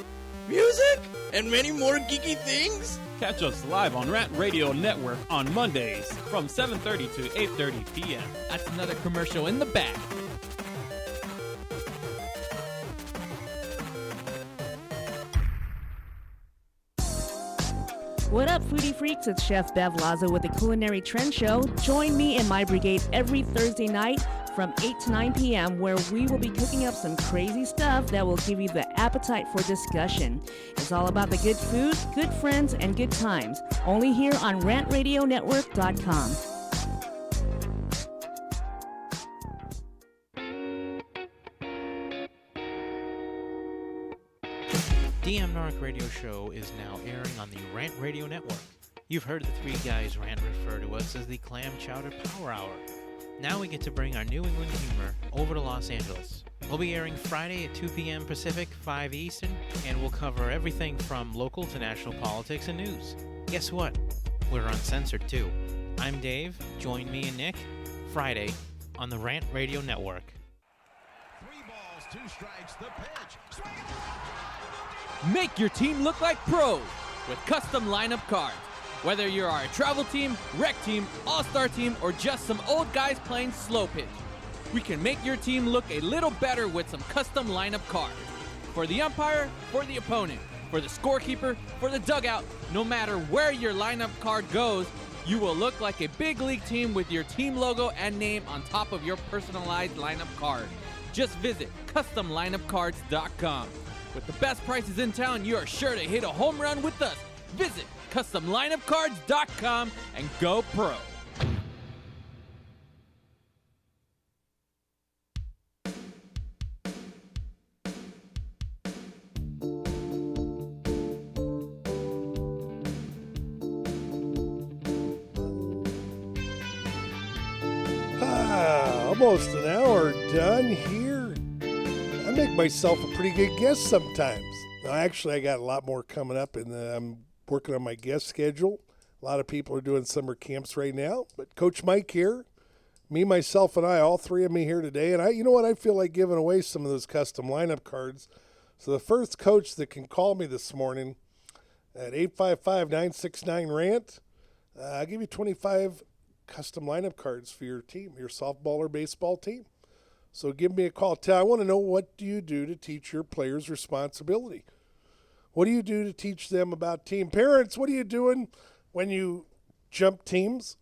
music, and many more geeky things. Catch us live on Rant Radio Network on Mondays from 7:30 to 8:30 p.m. That's another commercial in the back. What up, foodie freaks? It's Chef Bev Lazo with the Culinary Trend Show. Join me and my brigade every Thursday night from from 8 to 9 p.m. where we will be cooking up some crazy stuff that will give you the appetite for discussion. It's all about the good food, good friends, and good times. Only here on rantradionetwork.com. DM Narc Radio Show is now airing on the Rant Radio Network. You've heard the three guys Rant refer to us as the Clam Chowder Power Hour. Now we get to bring our New England humor over to Los Angeles. We'll be airing Friday at 2 p.m. Pacific, 5 Eastern, and we'll cover everything from local to national politics and news. Guess what? We're uncensored too. I'm Dave. Join me and Nick Friday on the Rant Radio Network. 3 balls, 2 strikes, the pitch. Swing it. Make your team look like pros with custom lineup cards. Whether you are a travel team, rec team, all-star team, or just some old guys playing slow pitch, we can make your team look a little better with some custom lineup cards. For the umpire, for the opponent, for the scorekeeper, for the dugout, no matter where your lineup card goes, you will look like a big league team with your team logo and name on top of your personalized lineup card. Just visit CustomLineupCards.com. With the best prices in town, you are sure to hit a home run with us. Visit CustomLineupCards.com and go pro. Almost an hour done here. I make myself a pretty good guest sometimes. Now, actually, I got a lot more coming up, and I'm working on my guest schedule. A lot of people are doing summer camps right now. But Coach Mike here, me, myself, and I, all three of me here today. And you know what? I feel like giving away some of those custom lineup cards. So the first coach that can call me this morning at 855-969-RANT, I'll give you 25 custom lineup cards for your team, your softball or baseball team. So give me a call. I want to know, what do you do to teach your players responsibility? What do you do to teach them about team? Parents, what are you doing when you jump teams?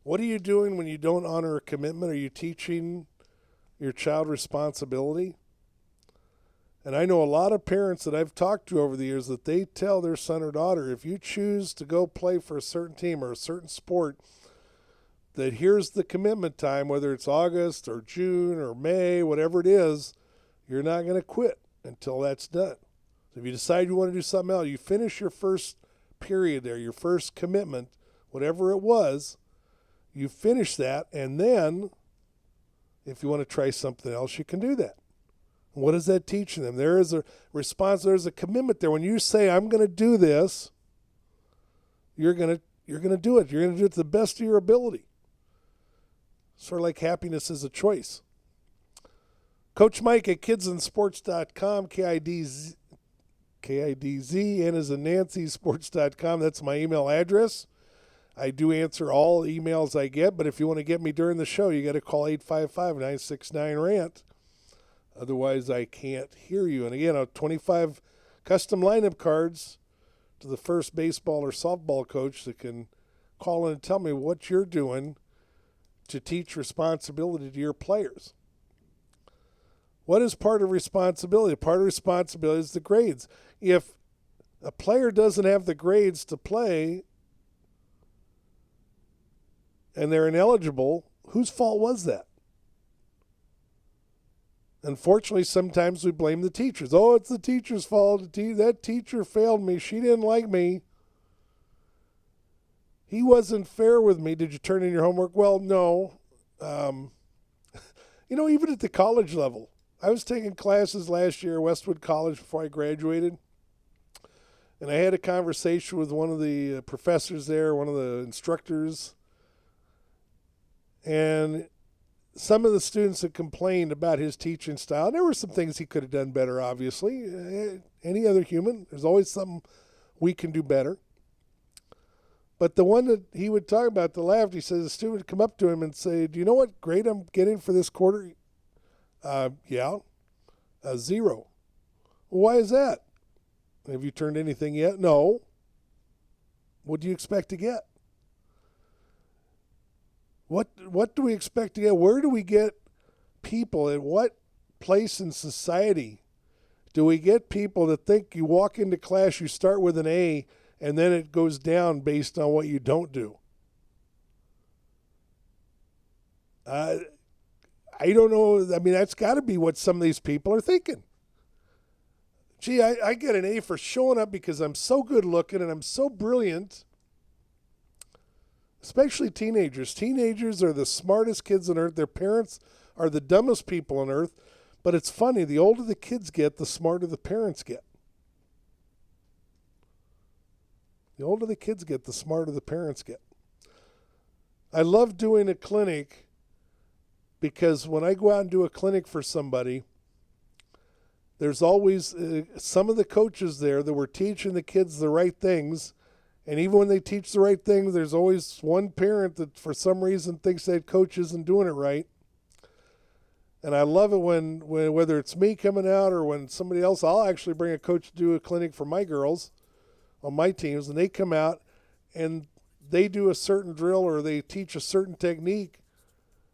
What are you doing when you don't honor a commitment? Are you teaching your child responsibility? And I know a lot of parents that I've talked to over the years that they tell their son or daughter, if you choose to go play for a certain team or a certain sport, that here's the commitment time, whether it's August or June or May, whatever it is, you're not going to quit until that's done. So if you decide you want to do something else, you finish your first period there, your first commitment, whatever it was, you finish that, and then if you want to try something else, you can do that. What is that teaching them? There is a response, there's a commitment there. When you say, I'm going to do this, you're going to do it. You're going to do it to the best of your ability. Sort of like happiness is a choice. Coach Mike at kidsinsports.com, Kidz, N as in Nancy, sports.com. That's my email address. I do answer all emails I get, but if you want to get me during the show, you got to call 855-969-RANT. Otherwise, I can't hear you. And again, 25 custom lineup cards to the first baseball or softball coach that can call in and tell me what you're doing to teach responsibility to your players. What is part of responsibility? Part of responsibility is the grades. If a player doesn't have the grades to play and they're ineligible, whose fault was that? Unfortunately, sometimes we blame the teachers. Oh, it's the teacher's fault. That teacher failed me. She didn't like me. He wasn't fair with me. Did you turn in your homework? Well, no. Even at the college level, I was taking classes last year at Westwood College before I graduated, and I had a conversation with one of the professors there, one of the instructors, and some of the students had complained about his teaching style. There were some things he could have done better, obviously. Any other human, there's always something we can do better. But the one that he would talk about, the left, he says a student would come up to him and say, do you know what grade I'm getting for this quarter? Yeah, 0. Well, why is that? Have you turned anything yet? No. What do you expect to get? What do we expect to get? Where do we get people? At what place in society do we get people that think you walk into class, you start with an A, and then it goes down based on what you don't do? I don't know. I mean, that's got to be what some of these people are thinking. Gee, I get an A for showing up because I'm so good looking and I'm so brilliant. Especially teenagers. Teenagers are the smartest kids on earth. Their parents are the dumbest people on earth. But it's funny, the older the kids get, the smarter the parents get. The older the kids get, the smarter the parents get. I love doing a clinic because when I go out and do a clinic for somebody, there's always some of the coaches there that were teaching the kids the right things. And even when they teach the right things, there's always one parent that for some reason thinks that coach isn't doing it right. And I love it when whether it's me coming out or when somebody else, I'll actually bring a coach to do a clinic for my girls on my teams, and they come out and they do a certain drill or they teach a certain technique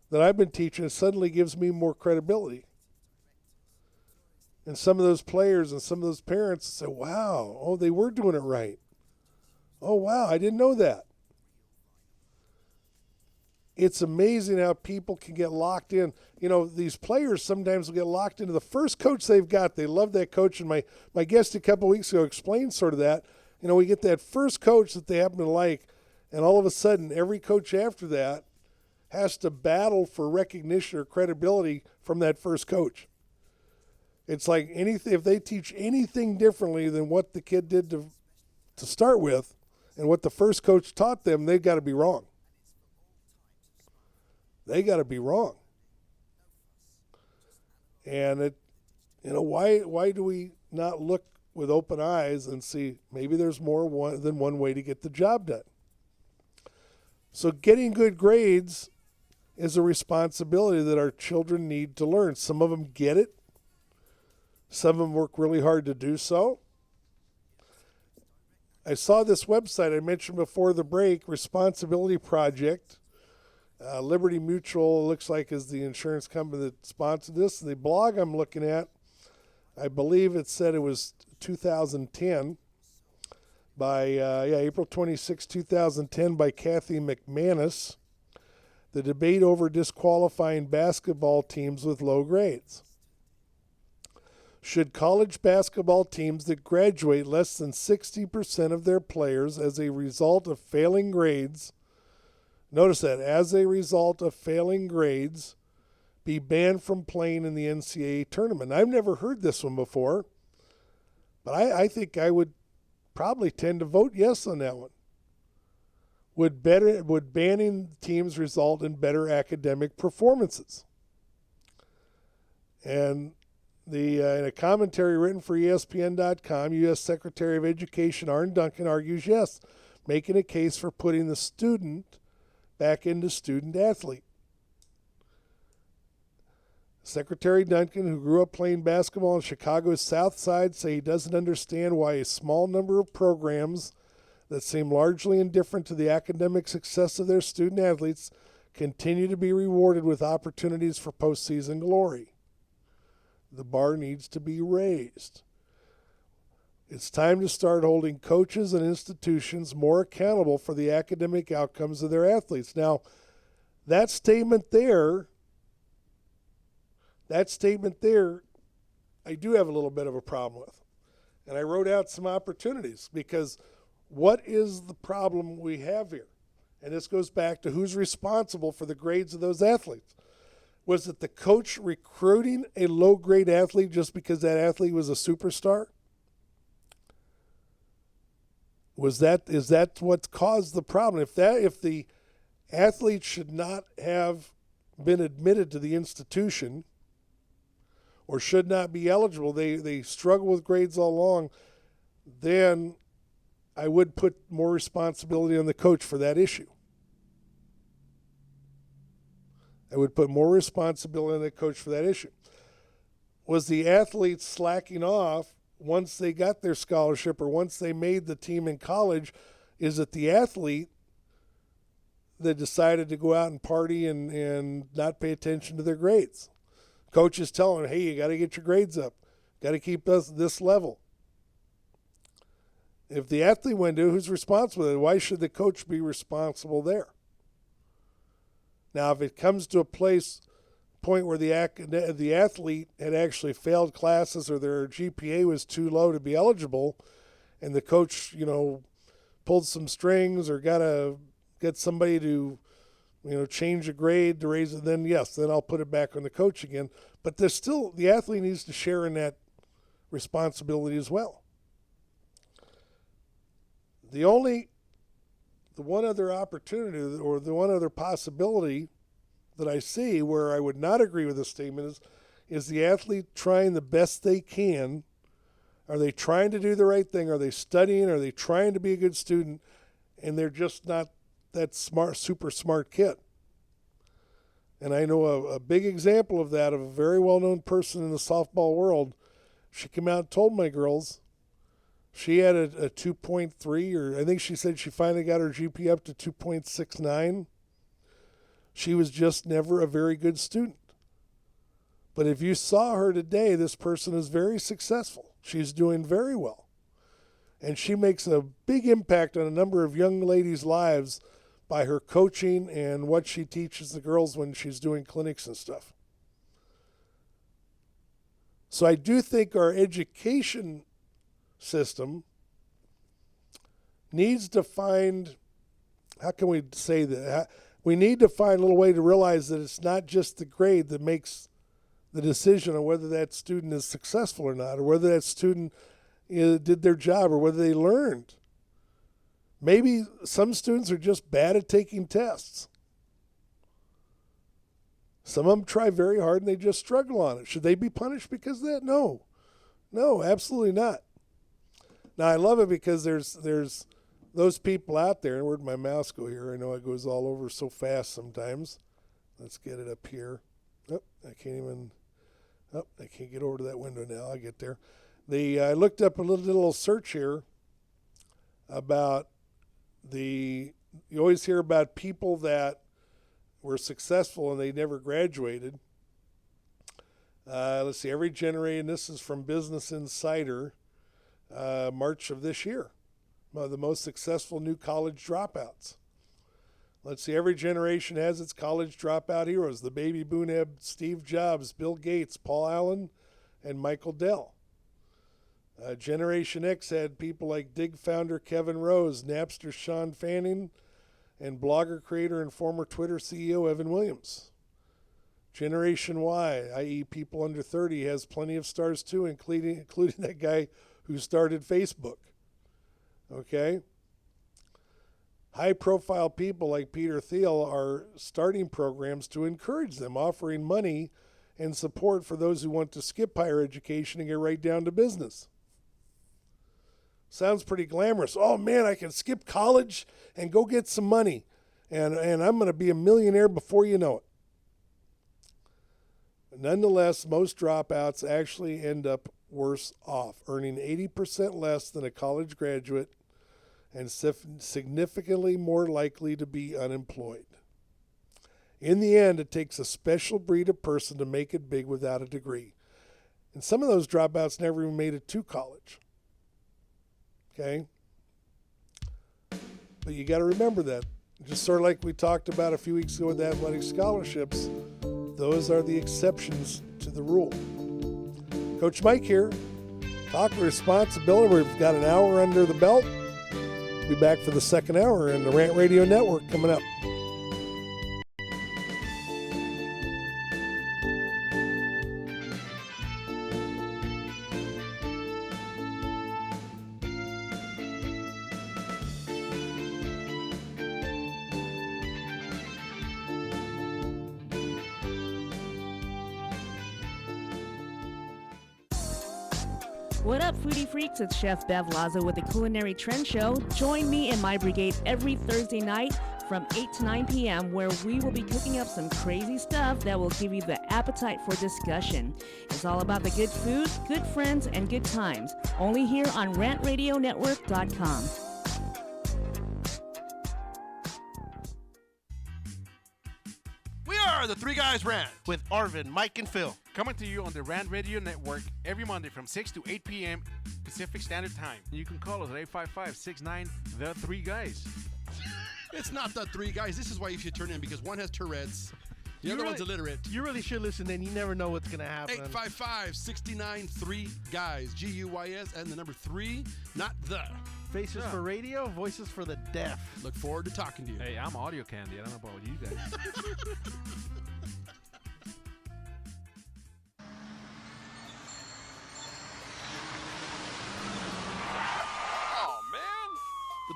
that I've been teaching. It suddenly gives me more credibility. And some of those players and some of those parents say, wow, oh, they were doing it right. Oh, wow, I didn't know that. It's amazing how people can get locked in. You know, these players sometimes will get locked into the first coach they've got. They love that coach. And my guest a couple of weeks ago explained sort of that. You know, we get that first coach that they happen to like, and all of a sudden every coach after that has to battle for recognition or credibility from that first coach. It's like anything, if they teach anything differently than what the kid did to start with and what the first coach taught them, they've got to be wrong. They got to be wrong. And why do we not look with open eyes and see maybe there's more than one way to get the job done? So getting good grades is a responsibility that our children need to learn. Some of them get it. Some of them work really hard to do so. I saw this website I mentioned before the break, Responsibility Project. Liberty Mutual, looks like, is the insurance company that sponsored this. The blog I'm looking at, I believe it said it was 2010 by, April 26, 2010 by Kathy McManus. The debate over disqualifying basketball teams with low grades. Should college basketball teams that graduate less than 60% of their players as a result of failing grades, notice that, as a result of failing grades, be banned from playing in the NCAA tournament? I've never heard this one before, but I think I would probably tend to vote yes on that one. Would banning teams result in better academic performances? And in a commentary written for ESPN.com, U.S. Secretary of Education Arne Duncan argues yes, making a case for putting the student back into student-athlete. Secretary Duncan, who grew up playing basketball on Chicago's South Side, say he doesn't understand why a small number of programs that seem largely indifferent to the academic success of their student-athletes continue to be rewarded with opportunities for postseason glory. The bar needs to be raised. It's time to start holding coaches and institutions more accountable for the academic outcomes of their athletes. Now, that statement there, I do have a little bit of a problem with. And I wrote out some opportunities because what is the problem we have here? And this goes back to who's responsible for the grades of those athletes. Was it the coach recruiting a low-grade athlete just because that athlete was a superstar? Is that what caused the problem? If the athlete should not have been admitted to the institution or should not be eligible, they struggle with grades all along, then I would put more responsibility on the coach for that issue. I would put more responsibility on the coach for that issue. Was the athlete slacking off once they got their scholarship or once they made the team in college? Is it the athlete that decided to go out and party and not pay attention to their grades. Coaches telling them, hey, you got to get your grades up. Got to keep us this level. If the athlete went to, who's responsible? Why should the coach be responsible there? Now, if it comes to a point where the athlete had actually failed classes or their GPA was too low to be eligible, and the coach, pulled some strings or got to get somebody to, change a grade to raise it, then yes, then I'll put it back on the coach again. But there's still, the athlete needs to share in that responsibility as well. The one other opportunity or the one other possibility that I see where I would not agree with this statement is the athlete trying the best they can. Are they trying to do the right thing? Are they studying? Are they trying to be a good student? And they're just not that smart, super smart kid. And I know a big example of that, of a very well-known person in the softball world. She came out and told my girls she had a 2.3, or I think she said she finally got her GPA up to 2.69. She was just never a very good student. But if you saw her today, this person is very successful. She's doing very well. And she makes a big impact on a number of young ladies' lives by her coaching and what she teaches the girls when she's doing clinics and stuff. So I do think our education system needs to find, how can we say that? We need to find a little way to realize that it's not just the grade that makes the decision on whether that student is successful or not, or whether that student did their job, or whether they learned. Maybe some students are just bad at taking tests. Some of them try very hard and they just struggle on it. Should they be punished because of that? No. No, absolutely not. Now, I love it because there's those people out there, and where'd my mouse go here? I know it goes all over so fast sometimes. Let's get it up here. I can't get over to that window now. I'll get there. I looked up a little search here about you always hear about people that were successful and they never graduated. Let's see, every generation, this is from Business Insider, March of this year, the most successful new college dropouts. Let's see, every generation has its college dropout heroes. The baby boom had Steve Jobs, Bill Gates, Paul Allen, and Michael Dell. Generation X had people like Dig founder Kevin Rose, Napster Sean Fanning, and blogger, creator, and former Twitter CEO Evan Williams. Generation Y, i.e. people under 30, has plenty of stars too, including that guy who started Facebook. Okay? High-profile people like Peter Thiel are starting programs to encourage them, offering money and support for those who want to skip higher education and get right down to business. Sounds pretty glamorous. Oh, man, I can skip college and go get some money, and I'm going to be a millionaire before you know it. Nonetheless, most dropouts actually end up worse off, earning 80% less than a college graduate and significantly more likely to be unemployed. In the end, it takes a special breed of person to make it big without a degree. And some of those dropouts never even made it to college. Okay? But you got to remember that. Just sort of like we talked about a few weeks ago with athletic scholarships, those are the exceptions to the rule. Coach Mike here. Talk responsibility. We've got an hour under the belt. Be back for the second hour in the Rant Radio Network coming up. What up, foodie freaks? It's Chef Bev Lazo with the Culinary Trend Show. Join me and my brigade every Thursday night from 8 to 9 p.m. where we will be cooking up some crazy stuff that will give you the appetite for discussion. It's all about the good food, good friends, and good times. Only here on RantRadioNetwork.com. are the Three Guys Rant. With Arvin, Mike, and Phil. Coming to you on the Rant Radio Network every Monday from 6 to 8 p.m. Pacific Standard Time. You can call us at 855-69 The Three Guys. It's not the Three Guys. This is why you should turn in, because one has Tourette's. The You other really- one's illiterate. You really should listen in. You never know what's going to happen. 855-69 3 Guys. G-U-Y-S and the number 3, not the. Faces for radio, voices for the deaf. Look forward to talking to you. Hey, I'm audio candy. I don't know about you guys.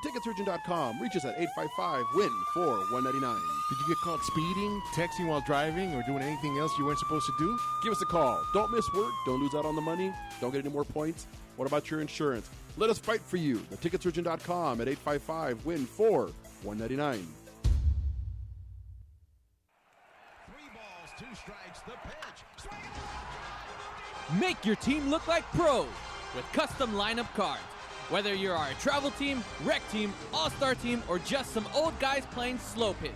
TheTicketSurgeon.com. Reach us at 855-WIN-4-199. Did you get caught speeding, texting while driving, or doing anything else you weren't supposed to do? Give us a call. Don't miss work. Don't lose out on the money. Don't get any more points. What about your insurance? Let us fight for you. TheTicketSurgeon.com at 855-WIN-4-199. 3 balls, 2 strikes, the pitch. Make your team look like pros with custom lineup cards. Whether you're a travel team, rec team, all-star team, or just some old guys playing slow pitch,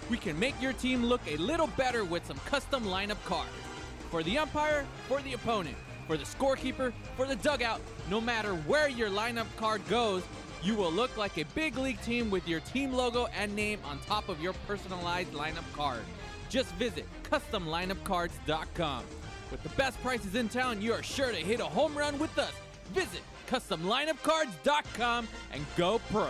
we can make your team look a little better with some custom lineup cards. For the umpire, for the opponent, for the scorekeeper, for the dugout, no matter where your lineup card goes, you will look like a big league team with your team logo and name on top of your personalized lineup card. Just visit CustomLineupCards.com. With the best prices in town, you are sure to hit a home run with us. Visit CustomLineupCards.com and go pro.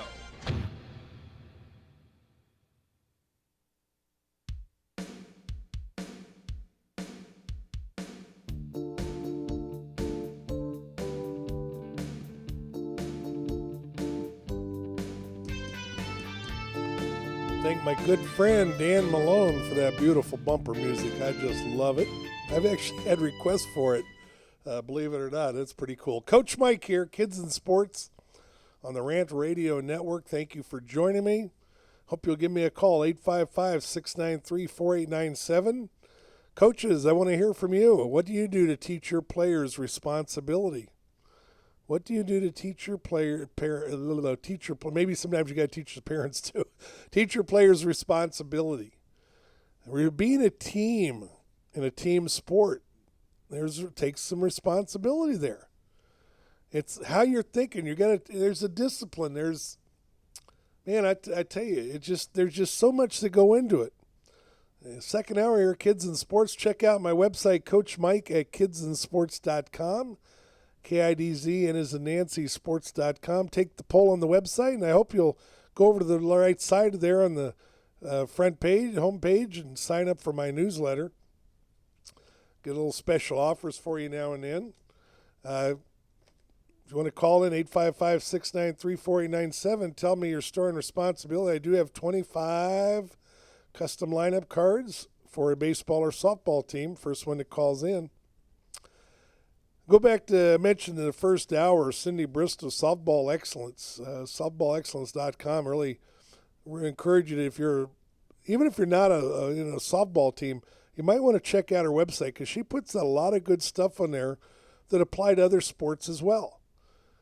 Thank my good friend Dan Malone for that beautiful bumper music. I just love it. I've actually had requests for it, believe it or not. It's pretty cool. Coach Mike here, Kids in Sports on the Rant Radio Network. Thank you for joining me. Hope you'll give me a call, 855-693-4897. Coaches, I want to hear from you. What do you do to teach your players responsibility? What do you do to teach your maybe sometimes you got to teach the parents too. Teach your players responsibility. Being a team in a team sport, takes some responsibility there. It's how you're thinking. There's a discipline. I tell you, there's just so much to go into it. Second hour here, Kids in Sports. Check out my website, Coach Mike at kidsinsports.com. KIDZ and is in NancySports.com. Take the poll on the website, and I hope you'll go over to the right side there on the front page, home page, and sign up for my newsletter. Get a little special offers for you now and then. If you want to call in, 855-693-4897, tell me your story and responsibility. I do have 25 custom lineup cards for a baseball or softball team. First one that calls in. Go back to mention in the first hour, Cindy Bristol, Softball Excellence, softballexcellence.com. Really encourage you to, even if you're not a softball team, you might want to check out her website because she puts a lot of good stuff on there that apply to other sports as well.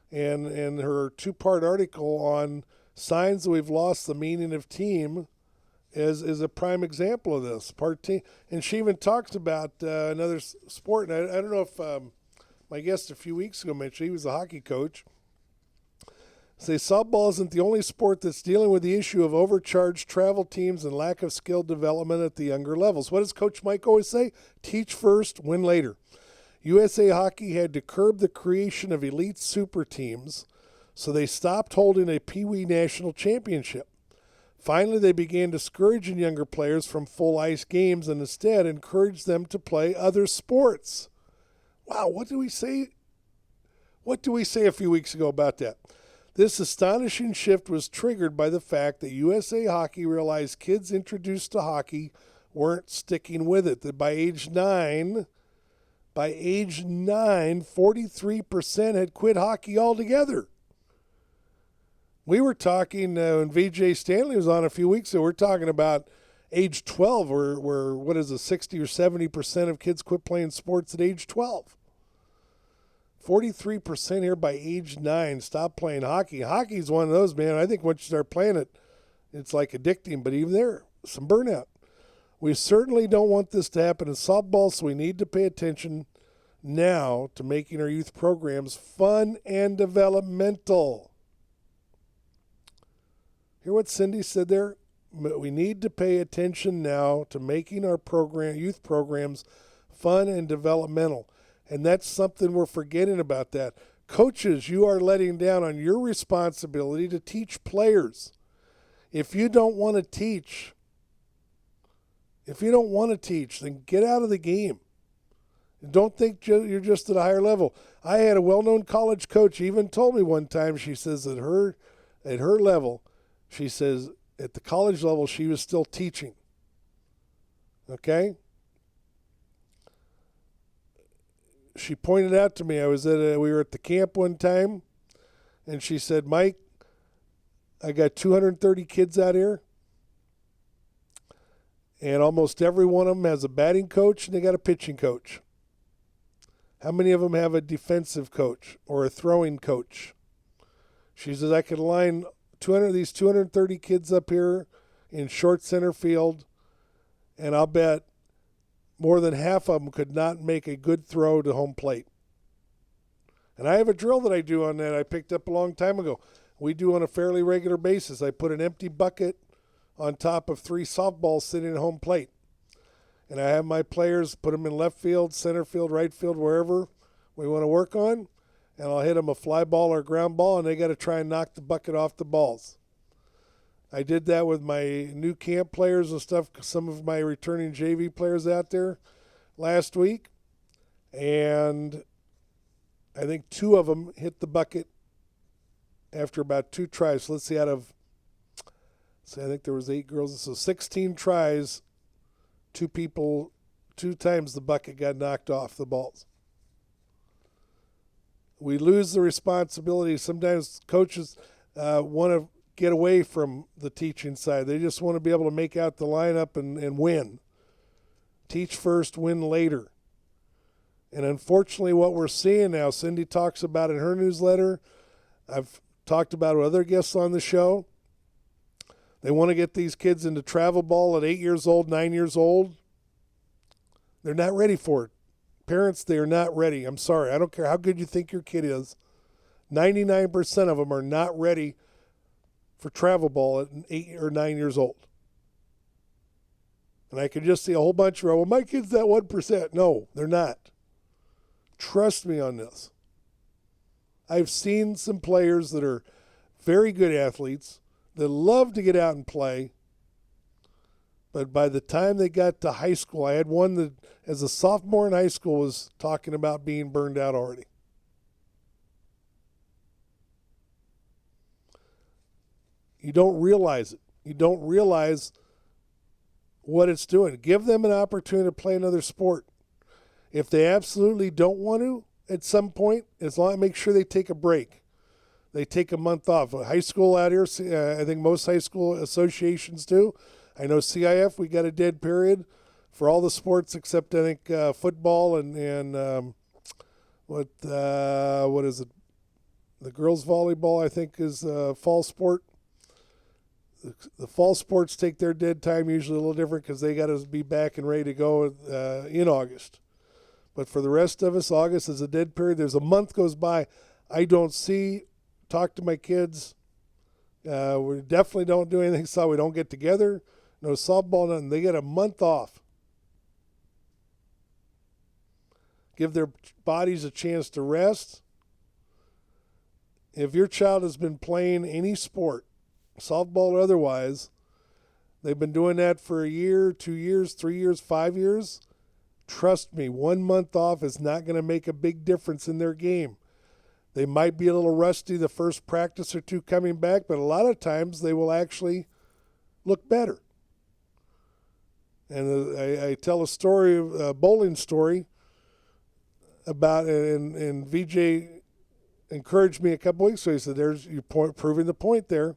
And her 2-part article on signs that we've lost the meaning of team is a prime example of this. Part team, and she even talks about another sport. And I don't know if my guest a few weeks ago mentioned, he was a hockey coach. Say softball isn't the only sport that's dealing with the issue of overcharged travel teams and lack of skill development at the younger levels. What does Coach Mike always say? Teach first, win later. USA Hockey had to curb the creation of elite super teams, so they stopped holding a Pee Wee National Championship. Finally, they began discouraging younger players from full ice games and instead encouraged them to play other sports. Wow, what do we say? What do we say a few weeks ago about that? This astonishing shift was triggered by the fact that USA Hockey realized kids introduced to hockey weren't sticking with it. That by age 9, 43% had quit hockey altogether. We were talking when VJ Stanley was on a few weeks ago. We're talking about age 12, where what is it, 60 or 70% of kids quit playing sports at age 12. 43% here by age 9 stop playing hockey. Hockey's one of those, man. I think once you start playing it, it's like addicting. But even there, some burnout. We certainly don't want this to happen in softball, so we need to pay attention now to making our youth programs fun and developmental. Hear what Cindy said there? We need to pay attention now to making our youth programs fun and developmental. And that's something we're forgetting about that. Coaches, you are letting down on your responsibility to teach players. If you don't want to teach, then get out of the game. Don't think you're just at a higher level. I had a well-known college coach even told me one time, she says at her level, she says at the college level she was still teaching. Okay? She pointed out to me, we were at the camp one time, and she said, Mike, I got 230 kids out here, and almost every one of them has a batting coach and they got a pitching coach. How many of them have a defensive coach or a throwing coach? She says, I could line these 230 kids up here in short center field, and I'll bet more than half of them could not make a good throw to home plate. And I have a drill that I do on that I picked up a long time ago. We do on a fairly regular basis. I put an empty bucket on top of 3 softballs sitting at home plate. And I have my players put them in left field, center field, right field, wherever we want to work on. And I'll hit them a fly ball or a ground ball, and they got to try and knock the bucket off the balls. I did that with my new camp players and stuff, some of my returning JV players out there last week. And I think 2 of them hit the bucket after about 2 tries. So let's see, I think there was 8 girls. So 16 tries, 2 times the bucket got knocked off the balls. We lose the responsibility. Sometimes coaches want to get away from the teaching side. They just want to be able to make out the lineup and win. Teach first, win later. And unfortunately what we're seeing now, Cindy talks about in her newsletter, I've talked about with other guests on the show, they want to get these kids into travel ball at 8 years old, 9 years old. They're not ready for it. Parents, they are not ready. I'm sorry. I don't care how good you think your kid is. 99% of them are not ready for travel ball at 8 or 9 years old. And I can just see a whole bunch of, well, my kid's that 1%. No, they're not. Trust me on this. I've seen some players that are very good athletes that love to get out and play, but by the time they got to high school, I had one that as a sophomore in high school was talking about being burned out already. You don't realize it. You don't realize what it's doing. Give them an opportunity to play another sport. If they absolutely don't want to, at some point, as long as make sure they take a break. They take a month off. High school out here, I think most high school associations do. I know CIF, we got a dead period for all the sports except I think football and what is it? The girls volleyball I think is fall sport. The fall sports take their dead time usually a little different because they got to be back and ready to go in August. But for the rest of us, August is a dead period. There's a month goes by. I don't talk to my kids. We definitely don't do anything. So we don't get together. No softball, nothing. They get a month off. Give their bodies a chance to rest. If your child has been playing any sport, softball or otherwise, they've been doing that for a year, 2 years, 3 years, 5 years, trust me, 1 month off is not going to make a big difference in their game. They might be a little rusty the first practice or 2 coming back, but a lot of times they will actually look better. And I tell a story, a bowling story about, and VJ encouraged me a couple weeks ago. He said, you're proving the point there.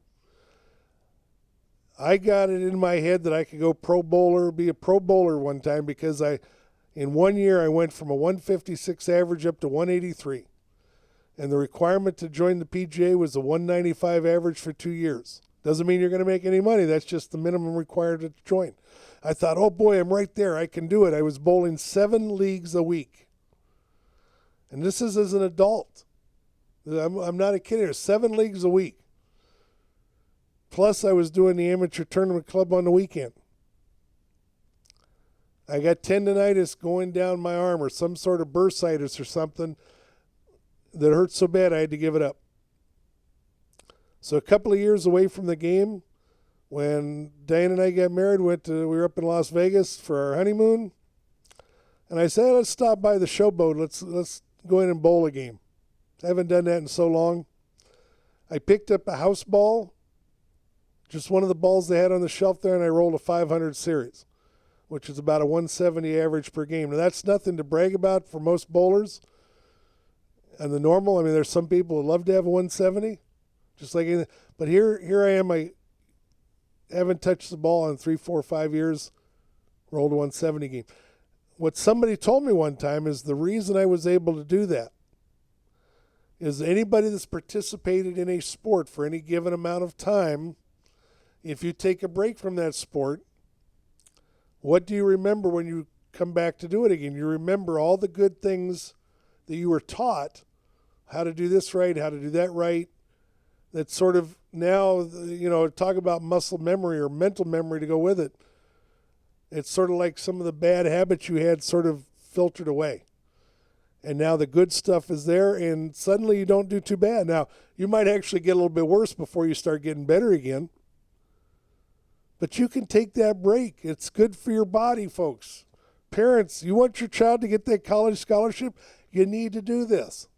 I got it in my head that I could go be a pro bowler one time because in 1 year I went from a 156 average up to 183. And the requirement to join the PGA was a 195 average for 2 years. Doesn't mean you're going to make any money. That's just the minimum required to join. I thought, oh boy, I'm right there. I can do it. I was bowling 7 leagues a week. And this is as an adult. I'm not a kid here. 7 leagues a week. Plus, I was doing the amateur tournament club on the weekend. I got tendonitis going down my arm or some sort of bursitis or something that hurt so bad I had to give it up. So a couple of years away from the game, when Diane and I got married, we were up in Las Vegas for our honeymoon, and I said, hey, let's stop by the showboat. Let's go in and bowl a game. I haven't done that in so long. I picked up a house ball, just one of the balls they had on the shelf there, and I rolled a 500 series, which is about a 170 average per game. Now, that's nothing to brag about for most bowlers. And the normal, I mean, there's some people who love to have a 170, just like anything. But here I am. I haven't touched the ball in 3, 4, 5 years, rolled a 170 game. What somebody told me one time is the reason I was able to do that is anybody that's participated in a sport for any given amount of time, if you take a break from that sport, what do you remember when you come back to do it again? You remember all the good things that you were taught, how to do this right, how to do that right. That's sort of now, talk about muscle memory or mental memory to go with it. It's sort of like some of the bad habits you had sort of filtered away. And now the good stuff is there, and suddenly you don't do too bad. Now, you might actually get a little bit worse before you start getting better again. But you can take that break. It's good for your body, folks. Parents, you want your child to get that college scholarship? You need to do this.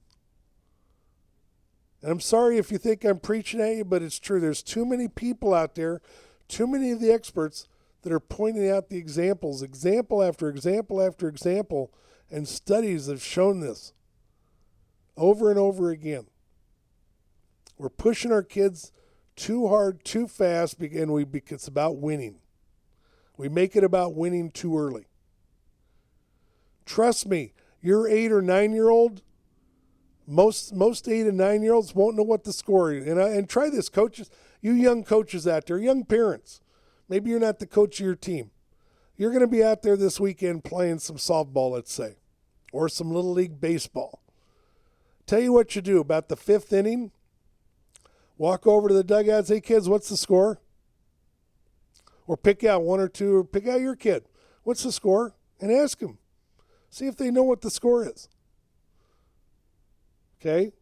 And I'm sorry if you think I'm preaching at you, but it's true. There's too many people out there, too many of the experts that are pointing out the examples, example after example after example, and studies have shown this over and over again. We're pushing our kids too hard, too fast, and it's about winning. We make it about winning too early. Trust me, your 8 or 9-year-old, most 8 and 9-year-olds won't know what the score is. And try this, coaches, you young coaches out there, young parents. Maybe you're not the coach of your team. You're going to be out there this weekend playing some softball, let's say, or some Little League baseball. Tell you what you do about the 5th inning. Walk over to the dugout and say, kids, what's the score? Or pick out one or two, or pick out your kid. What's the score? And ask them. See if they know what the score is. Okay?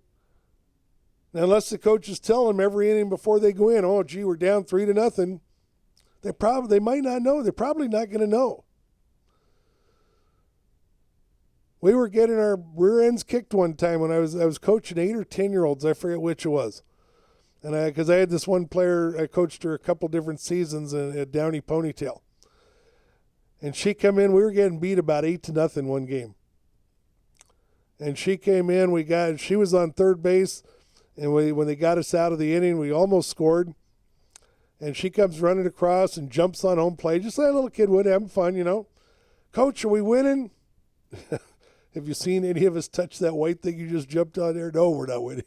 Now, unless the coaches tell them every inning before they go in, oh, gee, we're down 3-0. They might not know. They're probably not going to know. We were getting our rear ends kicked one time when I was coaching 8 or 10-year-olds. I forget which it was. And because I had this one player, I coached her a couple different seasons at Downey Ponytail. And she come in, we were getting beat about 8-0 one game. And she came in, she was on third base, and when they got us out of the inning, we almost scored. And she comes running across and jumps on home plate, just like a little kid would, having fun, Coach, are we winning? Have you seen any of us touch that white thing you just jumped on there? No, we're not winning.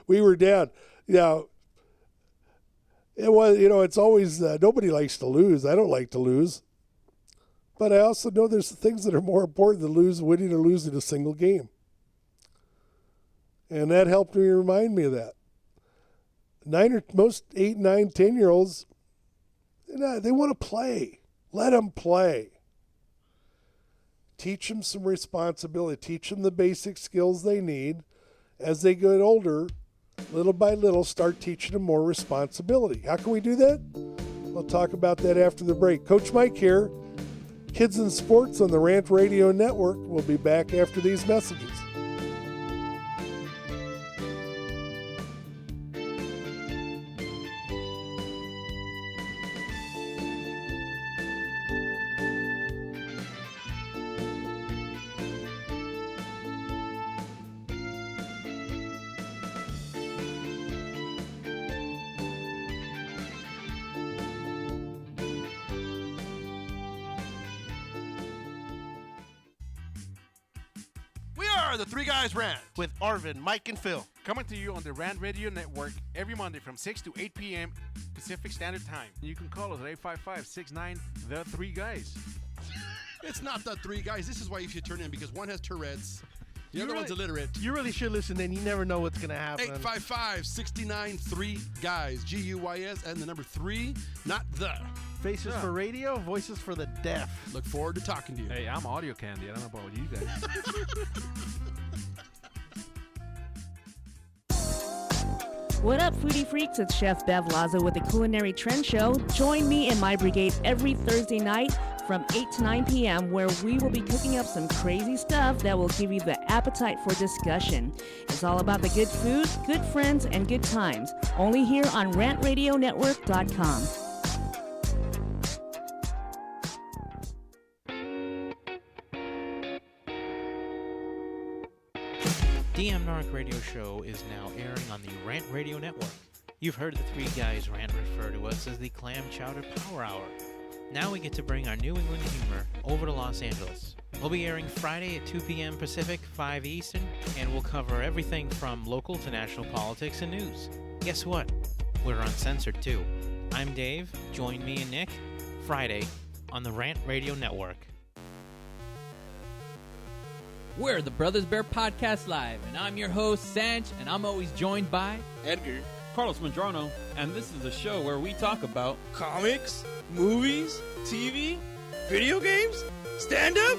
We were down. It was, it's always, nobody likes to lose. I don't like to lose. But I also know there's things that are more important than winning or losing a single game. And that helped me remind me of that. Most 8, 9, 10-year-olds, they want to play. Let them play. Teach them some responsibility. Teach them the basic skills they need. As they get older, little by little, start teaching them more responsibility. How can we do that? We'll talk about that after the break. Coach Mike here. Kids in Sports on the Rant Radio Network. We'll be back after these messages. the Three Guys Rant with Arvin, Mike, and Phil. Coming to you on the Rant Radio Network every Monday from 6 to 8 p.m. Pacific Standard Time. You can call us at 855-69 The Three Guys. It's not the three guys. This is why you should turn in, because one has Tourette's. The other one's illiterate. You really should listen in. You never know what's going to happen. 855-69-3-GUYS. G-U-Y-S and the number 3, not the. Faces for radio, voices for the deaf. Look forward to talking to you. Hey, I'm audio candy. I don't know about you guys. What up, foodie freaks? It's Chef Bev Lazo with the Culinary Trend Show. Join me and my brigade every Thursday night from 8 to 9 p.m. where we will be cooking up some crazy stuff that will give you the appetite for discussion. It's all about the good food, good friends, and good times. Only here on rantradionetwork.com. DM Narc Radio Show is now airing on the Rant Radio Network. You've heard the Three Guys Rant refer to us as the Clam Chowder Power Hour. Now we get to bring our New England humor over to Los Angeles. We'll be airing Friday at 2 p.m. Pacific, 5 Eastern, and we'll cover everything from local to national politics and news. Guess what? We're uncensored too. I'm Dave. Join me and Nick Friday on the Rant Radio Network. We're the Brothers Bear Podcast Live, and I'm your host, Sanj, and I'm always joined by Edgar. Carlos Madrano, and this is a show where we talk about Comics, movies, TV, video games, stand-up,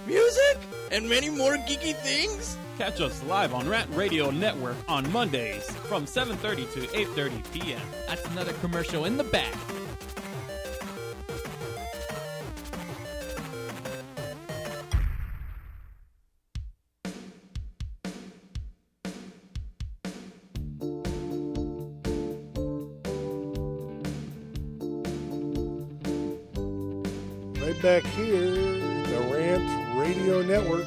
music, and many more geeky things. Catch us live on Rant Radio Network on Mondays from 7:30 to 8:30 p.m. That's another commercial in the bag. Right back here, the Rant Radio Network.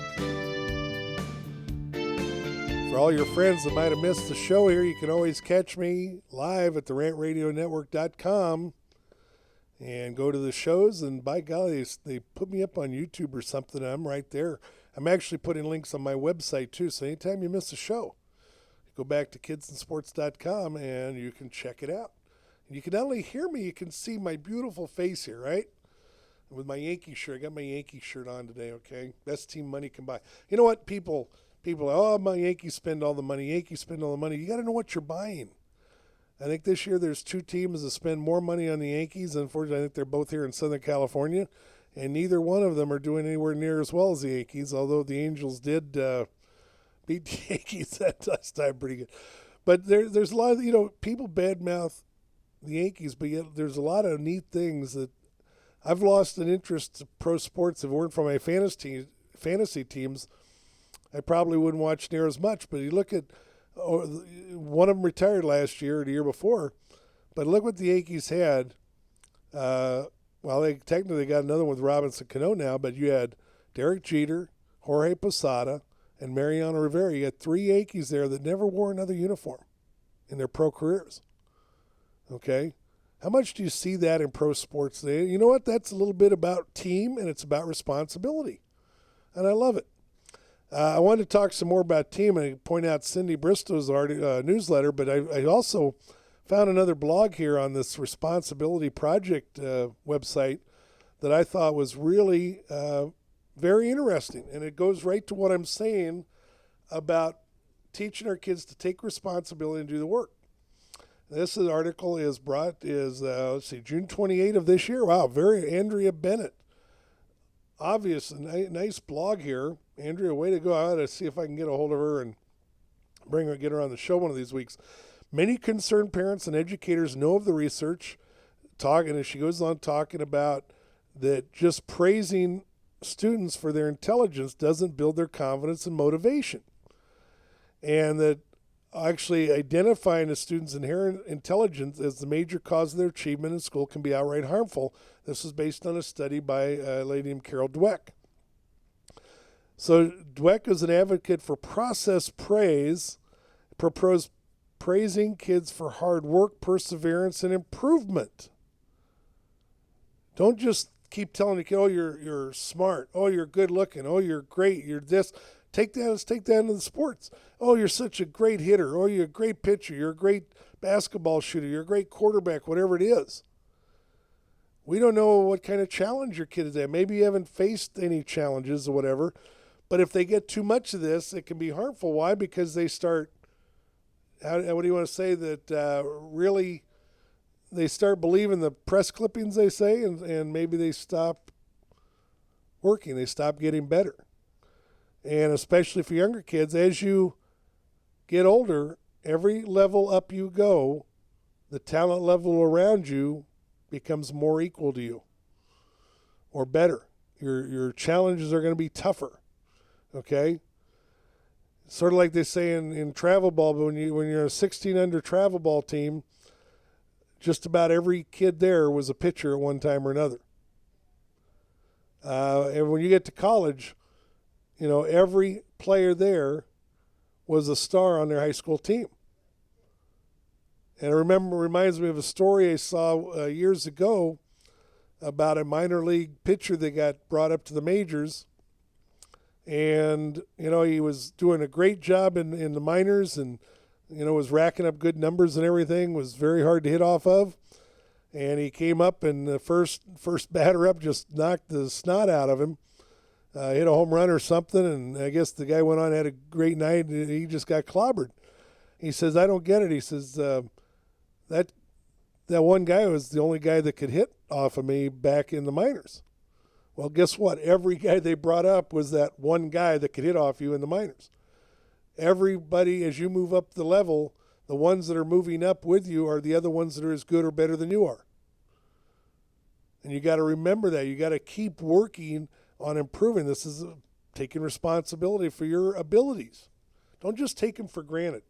For all your friends that might have missed the show here, you can always catch me live at the rantradionetwork.com and go to the shows, and by golly, they put me up on YouTube or something. I'm right there. I'm actually putting links on my website too, so anytime you miss a show, go back to kidsandsports.com and you can check it out. And you can not only hear me, you can see my beautiful face here, right? With my Yankee shirt. I got my Yankee shirt on today, okay? Best team money can buy. You know what? People oh, my Yankees spend all the money. Yankees spend all the money. You got to know what you're buying. I think this year there's two teams that spend more money on the Yankees. Unfortunately, I think they're both here in Southern California, and neither one of them are doing anywhere near as well as the Yankees, although the Angels did beat the Yankees that time pretty good. But there's a lot of, people badmouth the Yankees, but yet there's a lot of neat things that I've lost an interest in pro sports. If it weren't for my fantasy teams, I probably wouldn't watch near as much. But you look at one of them retired last year or the year before, but look what the Yankees had. They technically got another one with Robinson Cano now, but you had Derek Jeter, Jorge Posada, and Mariano Rivera. You got three Yankees there that never wore another uniform in their pro careers. Okay? How much do you see that in pro sports today? You know what? That's a little bit about team, and it's about responsibility. And I love it. I wanted to talk some more about team and point out Cindy Bristow's newsletter, but I also found another blog here on this Responsibility Project website that I thought was really very interesting. And it goes right to what I'm saying about teaching our kids to take responsibility and do the work. This article is June 28 of this year. Wow, very Andrea Bennett. Obvious, nice blog here. Andrea, way to go. I ought to see if I can get a hold of her and get her on the show one of these weeks. Many concerned parents and educators know of the research, and as she goes on talking about that just praising students for their intelligence doesn't build their confidence and motivation. And that actually identifying a student's inherent intelligence as the major cause of their achievement in school can be outright harmful. This is based on a study by a lady named Carol Dweck. So Dweck is an advocate for process praise, proposed praising kids for hard work, perseverance, and improvement. Don't just keep telling the kid, oh, you're smart, oh, you're good looking, oh, you're great, you're this. Let's take that into the sports. Oh, you're such a great hitter. Oh, you're a great pitcher. You're a great basketball shooter. You're a great quarterback, whatever it is. We don't know what kind of challenge your kid is at. Maybe you haven't faced any challenges or whatever. But if they get too much of this, it can be harmful. Why? Because they start, what do you want to say, that really they start believing the press clippings they say, and maybe they stop working. They stop getting better. And especially for younger kids, as you get older, every level up you go, the talent level around you becomes more equal to you or better. Your challenges are going to be tougher, okay? Sort of like they say in travel ball, but when you're a 16 under travel ball team, just about every kid there was a pitcher at one time or another. And when you get to college, every player there was a star on their high school team. And it reminds me of a story I saw years ago about a minor league pitcher that got brought up to the majors. And, he was doing a great job in the minors and, was racking up good numbers and everything, was very hard to hit off of. And he came up and the first batter up just knocked the snot out of him. Hit a home run or something, and I guess the guy went on and had a great night, and he just got clobbered. He says, I don't get it. He says, that one guy was the only guy that could hit off of me back in the minors. Well, guess what? Every guy they brought up was that one guy that could hit off you in the minors. Everybody, as you move up the level, the ones that are moving up with you are the other ones that are as good or better than you are. And you got to remember that. You got to keep working on improving. This is taking responsibility for your abilities. Don't just take them for granted.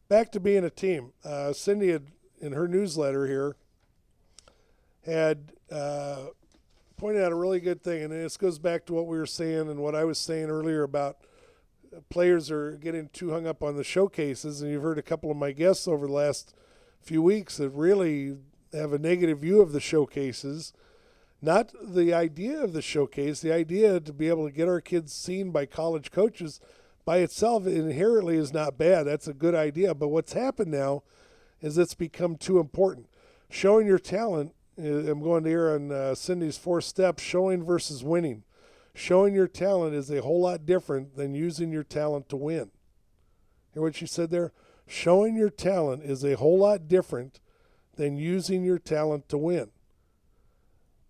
Back to being a team. Cindy had, in her newsletter here, had pointed out a really good thing, and this goes back to what we were saying and what I was saying earlier about players are getting too hung up on the showcases, and you've heard a couple of my guests over the last few weeks that really have a negative view of the showcases. Not the idea of the showcase, the idea to be able to get our kids seen by college coaches by itself inherently is not bad. That's a good idea. But what's happened now is it's become too important. Showing your talent, I'm going to hear on Cindy's 4 steps, showing versus winning. Showing your talent is a whole lot different than using your talent to win. Hear what she said there? Showing your talent is a whole lot different than using your talent to win.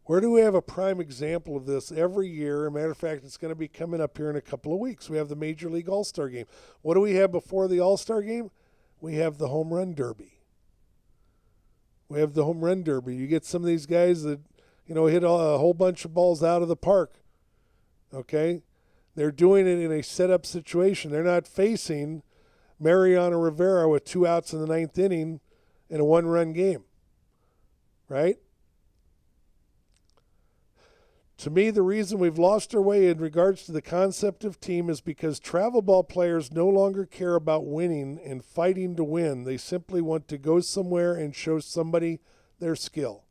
Where do we have a prime example of this every year? As a matter of fact, it's going to be coming up here in a couple of weeks. We have the Major League All-Star Game. What do we have before the All-Star Game? We have the Home Run Derby. We have the Home Run Derby. You get some of these guys that, hit a whole bunch of balls out of the park. Okay? They're doing it in a set-up situation. They're not facing Mariano Rivera with 2 outs in the 9th inning in a 1-run game. Right? To me, the reason we've lost our way in regards to the concept of team is because travel ball players no longer care about winning and fighting to win. They simply want to go somewhere and show somebody their skill.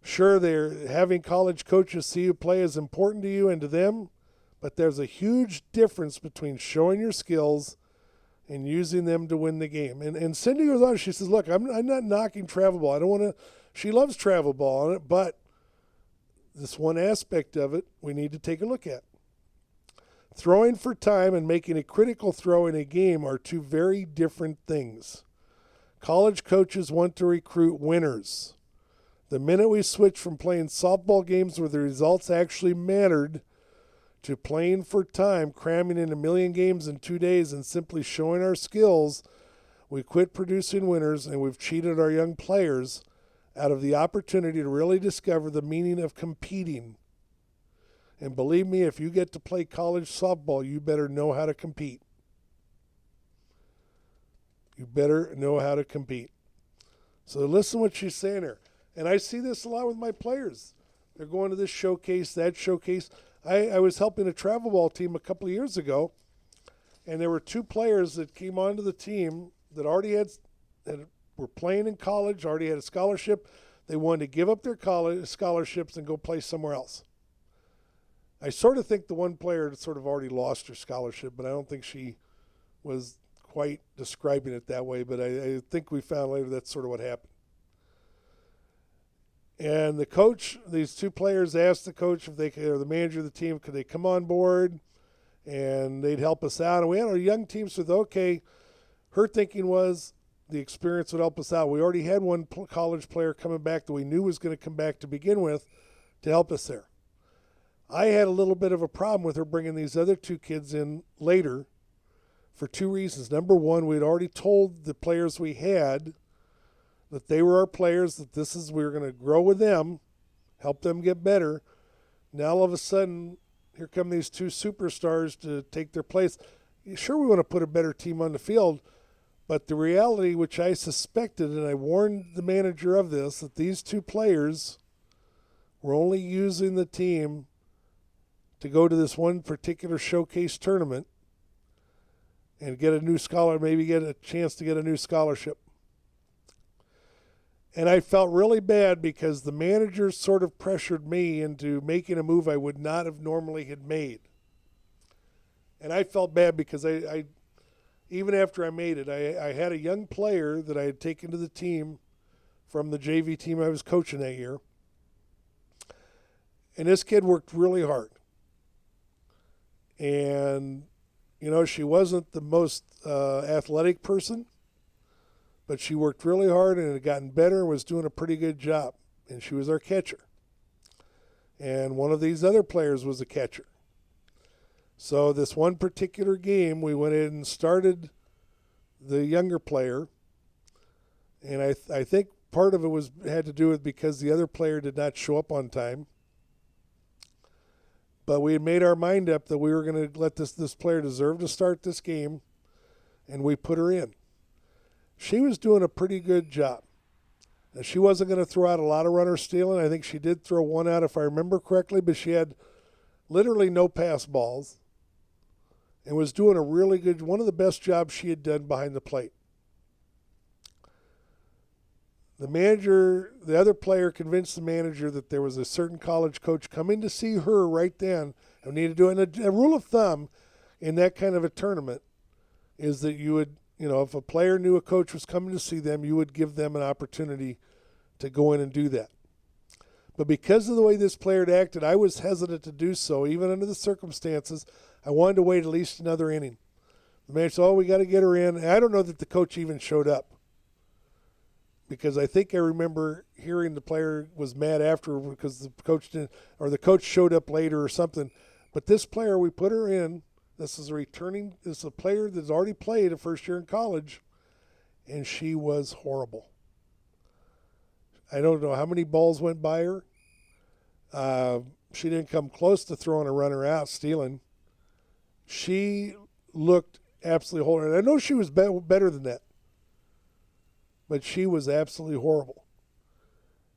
Sure, they're having college coaches see you play is important to you and to them, but there's a huge difference between showing your skills and using them to win the game. And Cindy goes on, she says, look, I'm not knocking travel ball. I don't want to, she loves travel ball on it, but this one aspect of it we need to take a look at. Throwing for time and making a critical throw in a game are two very different things. College coaches want to recruit winners. The minute we switch from playing softball games where the results actually mattered to playing for time, cramming in 1 million games in 2 days and simply showing our skills, we quit producing winners and we've cheated our young players out of the opportunity to really discover the meaning of competing. And believe me, if you get to play college softball, you better know how to compete. You better know how to compete. So listen what she's saying here. And I see this a lot with my players. They're going to this showcase, that showcase. I was helping a travel ball team a couple of years ago, and there were 2 players that came onto the team that already were playing in college, already had a scholarship. They wanted to give up their college scholarships and go play somewhere else. I sort of think the one player had sort of already lost her scholarship, but I don't think she was quite describing it that way. But I think we found later that's sort of what happened. And the coach, these two players asked the coach if they could, or the manager of the team, could they come on board and they'd help us out. And we had a young team, so okay, her thinking was the experience would help us out. We already had one college player coming back that we knew was going to come back to begin with to help us there. I had a little bit of a problem with her bringing these other two kids in later for two reasons. Number one, we'd already told the players we had that they were our players, that we were going to grow with them, help them get better. Now all of a sudden, here come these two superstars to take their place. Sure, we want to put a better team on the field, but the reality, which I suspected, and I warned the manager of this, that these two players were only using the team to go to this one particular showcase tournament and get a new scholar, maybe get a chance to get a new scholarship. And I felt really bad because the manager sort of pressured me into making a move I would not have normally had made. And I felt bad because I even after I made it, I had a young player that I had taken to the team from the JV team I was coaching that year. And this kid worked really hard. And, she wasn't the most athletic person, but she worked really hard and had gotten better and was doing a pretty good job. And she was our catcher. And one of these other players was a catcher. So this one particular game, we went in and started the younger player. And I think part of it had to do with because the other player did not show up on time. But we had made our mind up that we were going to let this player deserve to start this game, and we put her in. She was doing a pretty good job. Now, she wasn't going to throw out a lot of runner stealing. I think she did throw one out if I remember correctly, but she had literally no pass balls and was doing a really good, one of the best jobs she had done behind the plate. The manager, the other player convinced the manager that there was a certain college coach coming to see her right then and needed to do it. And a rule of thumb in that kind of a tournament is that you would, if a player knew a coach was coming to see them, you would give them an opportunity to go in and do that. But because of the way this player had acted, I was hesitant to do so, even under the circumstances. I wanted to wait at least another inning. The manager said, we got to get her in. And I don't know that the coach even showed up, because I think I remember hearing the player was mad after because the coach didn't, or the coach showed up later or something. But this player, we put her in. This is a player that's already played a first year in college, and she was horrible. I don't know how many balls went by her. She didn't come close to throwing a runner out, stealing. She looked absolutely horrible. And I know she was better than that, but she was absolutely horrible.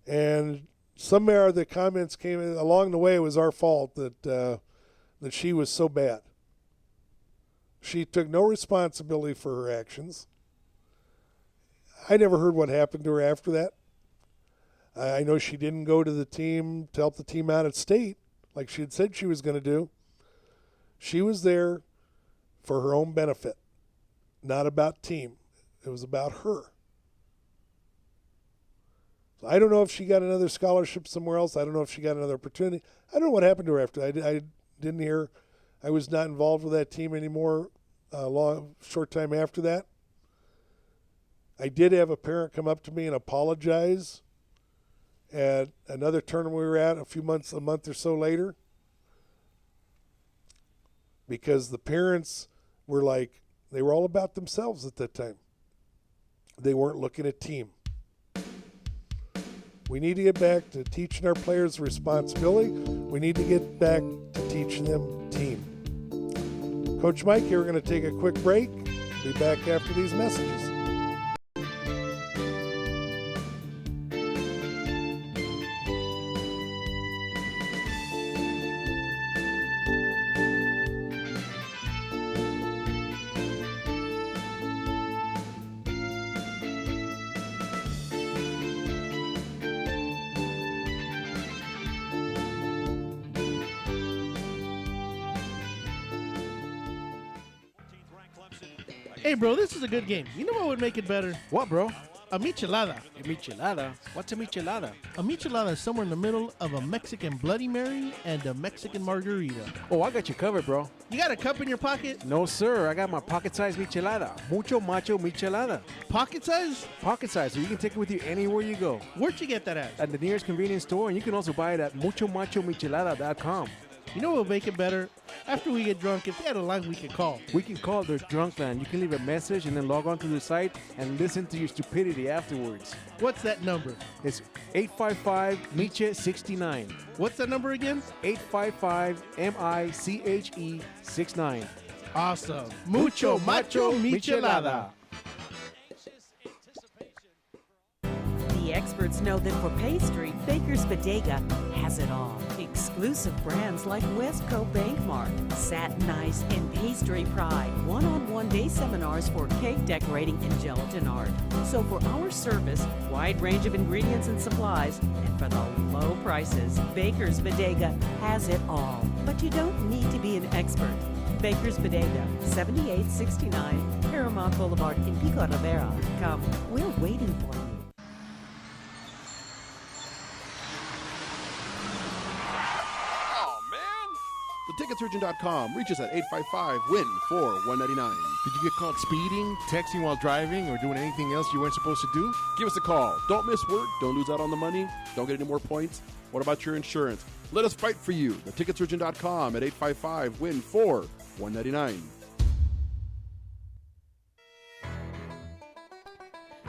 And somewhere the comments came in, along the way, it was our fault that she was so bad. She took no responsibility for her actions. I never heard what happened to her after that. I know she didn't go to the team to help the team out at state like she had said she was going to do. She was there for her own benefit, not about team. It was about her. So I don't know if she got another scholarship somewhere else. I don't know if she got another opportunity. I don't know what happened to her after. I didn't hear. I was not involved with that team anymore short time after that. I did have a parent come up to me and apologize at another tournament we were at a month or so later, because the parents were like, they were all about themselves at that time. They weren't looking at team. We need to get back to teaching our players responsibility. We need to get back to teaching them team. Coach Mike here, we're going to take a quick break. Be back after these messages. Hey, bro, this is a good game. You know what would make it better? What, bro? A michelada. A michelada? What's a michelada? A michelada is somewhere in the middle of a Mexican Bloody Mary and a Mexican margarita. Oh, I got you covered, bro. You got a cup in your pocket? No, sir. I got my pocket-sized michelada. Mucho macho michelada. Pocket size? Pocket size, so you can take it with you anywhere you go. Where'd you get that at? At the nearest convenience store, and you can also buy it at muchomachomichelada.com. You know what will make it better? After we get drunk, if they had a line we could call. We can call their drunk line. You can leave a message and then log on to the site and listen to your stupidity afterwards. What's that number? It's 855-MICHE-69. What's that number again? 855-MICHE-69. Awesome. Mucho macho michelada. The experts know that for pastry, Baker's Bodega has it all. Exclusive brands like Westco Bankmart, Satin Ice, and Pastry Pride. One-on-one day seminars for cake decorating and gelatin art. So for our service, wide range of ingredients and supplies, and for the low prices, Baker's Bodega has it all. But you don't need to be an expert. Baker's Bodega, 7869 Paramount Boulevard in Pico Rivera. Come, we're waiting for you. Theticketsurgeon.com. Reach us at 855-WIN-4-199. Did you get caught speeding, texting while driving, or doing anything else you weren't supposed to do? Give us a call. Don't miss work. Don't lose out on the money. Don't get any more points. What about your insurance? Let us fight for you. Theticketsurgeon.com at 855-WIN-4-199.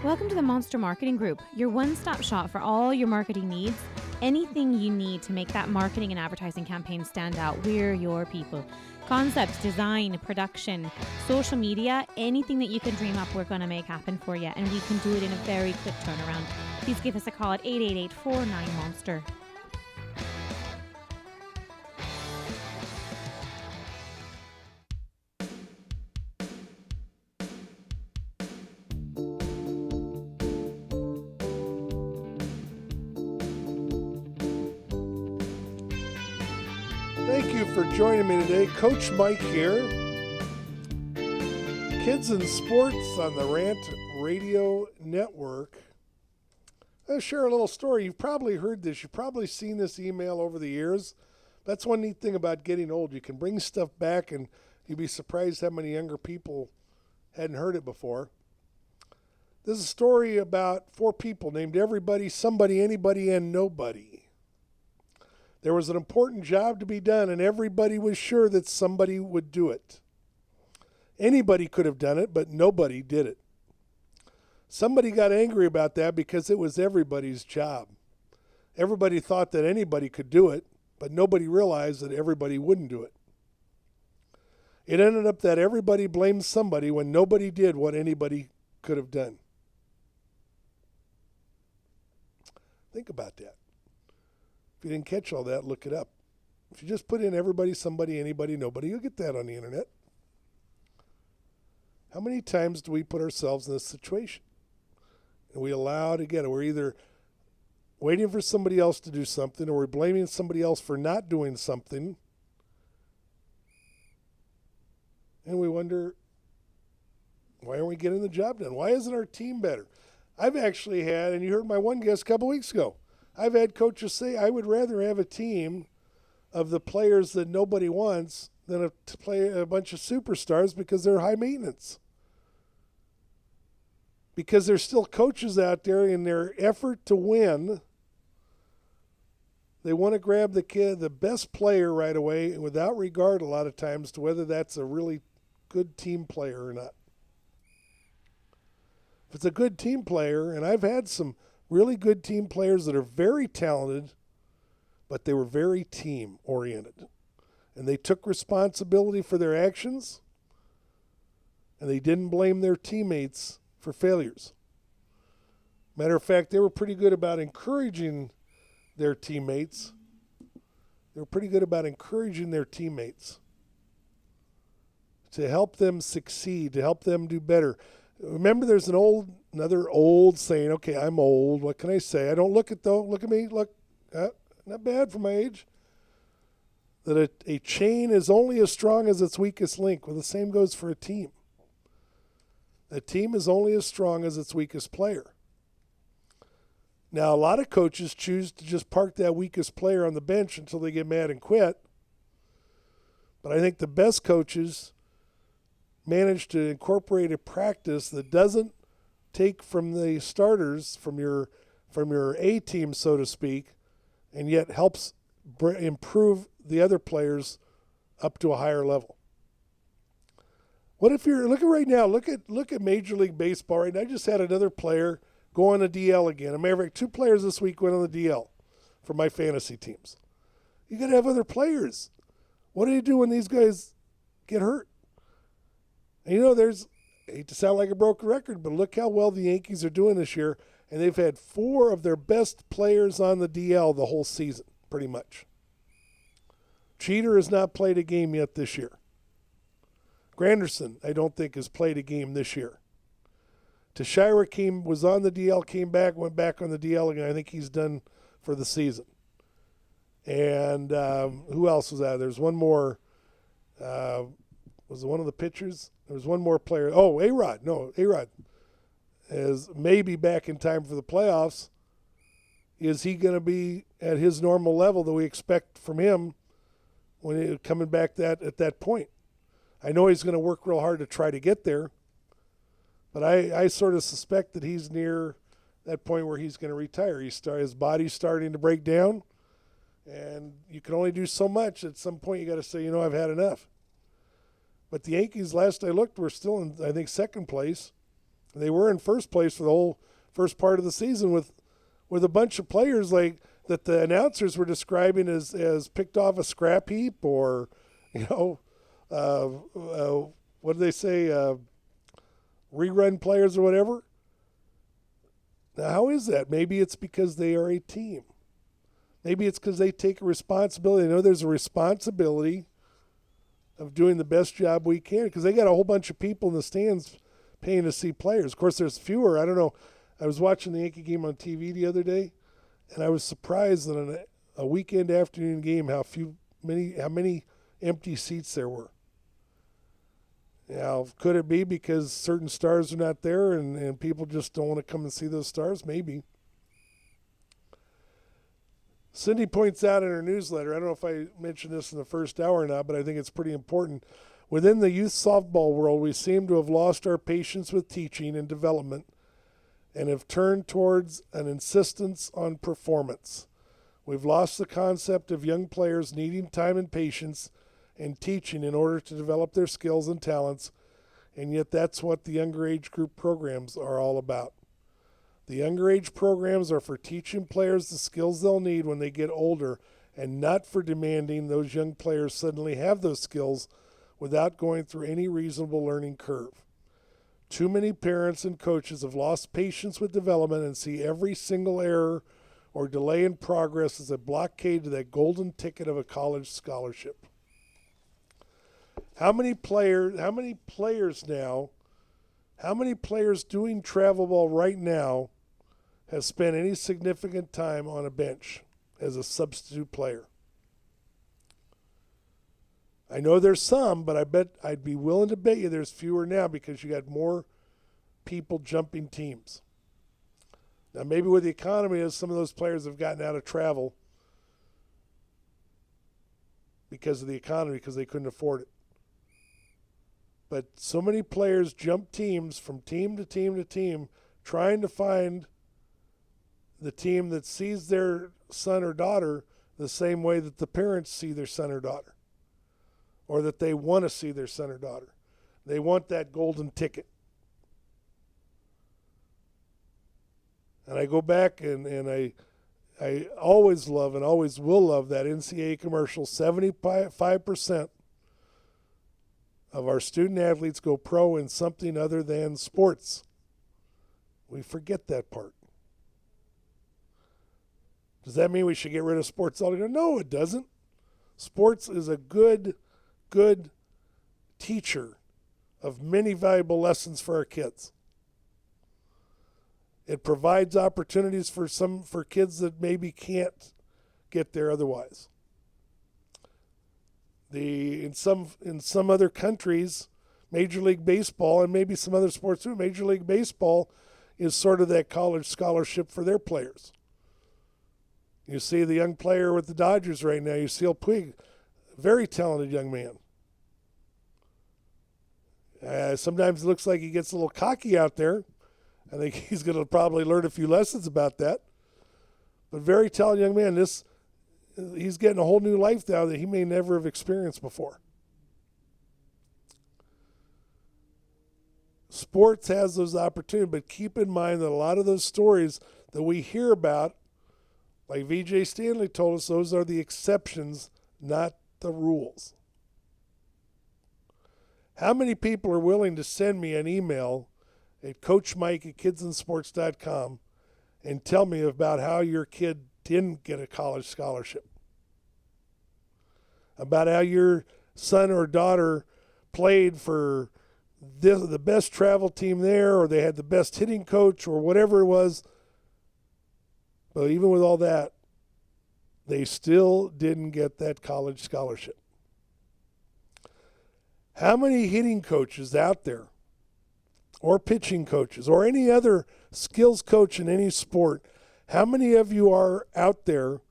Welcome to the Monster Marketing Group, your one-stop shop for all your marketing needs. Anything you need to make that marketing and advertising campaign stand out, we're your people. Concepts, design, production, social media, anything that you can dream up, we're going to make happen for you. And we can do it in a very quick turnaround. Please give us a call at 888-49-MONSTER. Thank you for joining me today. Coach Mike here. Kids and Sports on the Rant Radio Network. I'll share a little story. You've probably heard this. You've probably seen this email over the years. That's one neat thing about getting old. You can bring stuff back and you'd be surprised how many younger people hadn't heard it before. This is a story about 4 people named Everybody, Somebody, Anybody, and Nobody. There was an important job to be done, and everybody was sure that somebody would do it. Anybody could have done it, but nobody did it. Somebody got angry about that because it was everybody's job. Everybody thought that anybody could do it, but nobody realized that everybody wouldn't do it. It ended up that everybody blamed somebody when nobody did what anybody could have done. Think about that. If you didn't catch all that, look it up. If you just put in everybody, somebody, anybody, nobody, you'll get that on the internet. How many times do we put ourselves in this situation? And we allow to get it. We're either waiting for somebody else to do something, or we're blaming somebody else for not doing something. And we wonder, why aren't we getting the job done? Why isn't our team better? I've actually had, and you heard my one guest a couple weeks ago, I've had coaches say, I would rather have a team of the players that nobody wants than to play a bunch of superstars because they're high maintenance. Because there's still coaches out there in their effort to win. They want to grab the best player right away without regard a lot of times to whether that's a really good team player or not. If it's a good team player, and I've had some really good team players that are very talented, but they were very team-oriented. And they took responsibility for their actions, and they didn't blame their teammates for failures. Matter of fact, they were pretty good about encouraging their teammates. They were pretty good about encouraging their teammates to help them succeed, to help them do better. Remember, there's another old saying, okay, I'm old. What can I say? I don't look at me. Look, not bad for my age. That a chain is only as strong as its weakest link. Well, the same goes for a team. A team is only as strong as its weakest player. Now, a lot of coaches choose to just park that weakest player on the bench until they get mad and quit. But I think the best coaches manage to incorporate a practice that doesn't take from the starters, from your A team, so to speak, and yet helps improve the other players up to a higher level. What if you're looking right now? Look at Major League Baseball right now. I just had another player go on the DL again. A Maverick, 2 players this week went on the DL for my fantasy teams. You got to have other players. What do you do when these guys get hurt? And I hate to sound like a broken record, but look how well the Yankees are doing this year, and they've had 4 of their best players on the DL the whole season, pretty much. Cheater has not played a game yet this year. Granderson, I don't think, has played a game this year. Teixeira was on the DL, came back, went back on the DL again. I think he's done for the season. And who else was out? There's one more. Was it one of the pitchers? There was one more player. Oh, A-Rod. No, A-Rod is maybe back in time for the playoffs. Is he going to be at his normal level that we expect from him when he's coming back at that point? I know he's going to work real hard to try to get there, but I sort of suspect that he's near that point where he's going to retire. His body's starting to break down, and you can only do so much. At some point, you got to say, I've had enough. But the Yankees, last I looked, were still in, I think, second place. They were in first place for the whole first part of the season with a bunch of players like that the announcers were describing as picked off a scrap heap or, what do they say, rerun players or whatever. Now, how is that? Maybe it's because they are a team. Maybe it's because they take a responsibility. I know there's a responsibility of doing the best job we can because they got a whole bunch of people in the stands paying to see players. Of course, there's fewer. I don't know. I was watching the Yankee game on TV the other day, and I was surprised that on a weekend afternoon game how many empty seats there were. Now, could it be because certain stars are not there and people just don't want to come and see those stars? Maybe. Cindy points out in her newsletter, I don't know if I mentioned this in the first hour or not, but I think it's pretty important. Within the youth softball world, we seem to have lost our patience with teaching and development and have turned towards an insistence on performance. We've lost the concept of young players needing time and patience and teaching in order to develop their skills and talents, and yet that's what the younger age group programs are all about. The younger age programs are for teaching players the skills they'll need when they get older and not for demanding those young players suddenly have those skills without going through any reasonable learning curve. Too many parents and coaches have lost patience with development and see every single error or delay in progress as a blockade to that golden ticket of a college scholarship. How many players doing travel ball right now has spent any significant time on a bench as a substitute player? I know there's some, but I bet I'd be willing to bet you there's fewer now because you got more people jumping teams. Now, maybe with the economy, as some of those players have gotten out of travel because of the economy, because they couldn't afford it. But so many players jump teams from team to team to team, trying to find the team that sees their son or daughter the same way that the parents see their son or daughter, or that they want to see their son or daughter. They want that golden ticket. And I go back and I always love and always will love that NCAA commercial. 75% of our student athletes go pro in something other than sports. We forget that part. Does that mean we should get rid of sports altogether? No, it doesn't. Sports is a good teacher of many valuable lessons for our kids. It provides opportunities for kids that maybe can't get there otherwise. In some other countries, Major League Baseball, and maybe some other sports too, Major League Baseball is sort of that college scholarship for their players. You see the young player with the Dodgers right now, Yasiel Puig, very talented young man. Sometimes it looks like he gets a little cocky out there. I think he's going to probably learn a few lessons about that. But very talented young man. He's getting a whole new life now that he may never have experienced before. Sports has those opportunities, but keep in mind that a lot of those stories that we hear about, like VJ Stanley told us, those are the exceptions, not the rules. How many people are willing to send me an email at coachmike@kidsinsports.com and tell me about how your kid didn't get a college scholarship? About how your son or daughter played for the best travel team there, or they had the best hitting coach, or whatever it was. But even with all that, they still didn't get that college scholarship. How many hitting coaches out there, or pitching coaches, or any other skills coach in any sport, how many of you are out there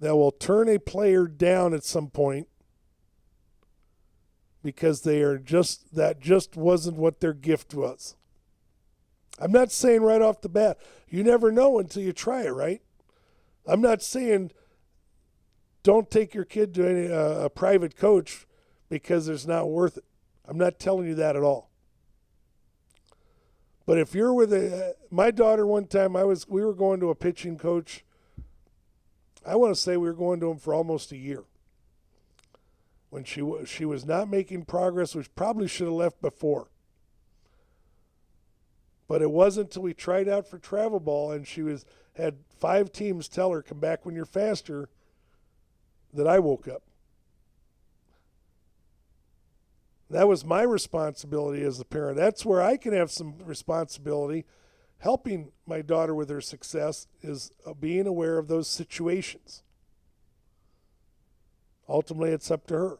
that will turn a player down at some point because that just wasn't what their gift was? I'm not saying right off the bat, you never know until you try it, right? I'm not saying don't take your kid to a private coach because it's not worth it. I'm not telling you that at all. But if you're with my daughter one time, we were going to a pitching coach. I want to say we were going to him for almost a year. When she was not making progress, which probably should have left before. But it wasn't until we tried out for travel ball and she had 5 teams tell her, come back when you're faster, that I woke up. That was my responsibility as a parent. That's where I can have some responsibility. Helping my daughter with her success is being aware of those situations. Ultimately, it's up to her.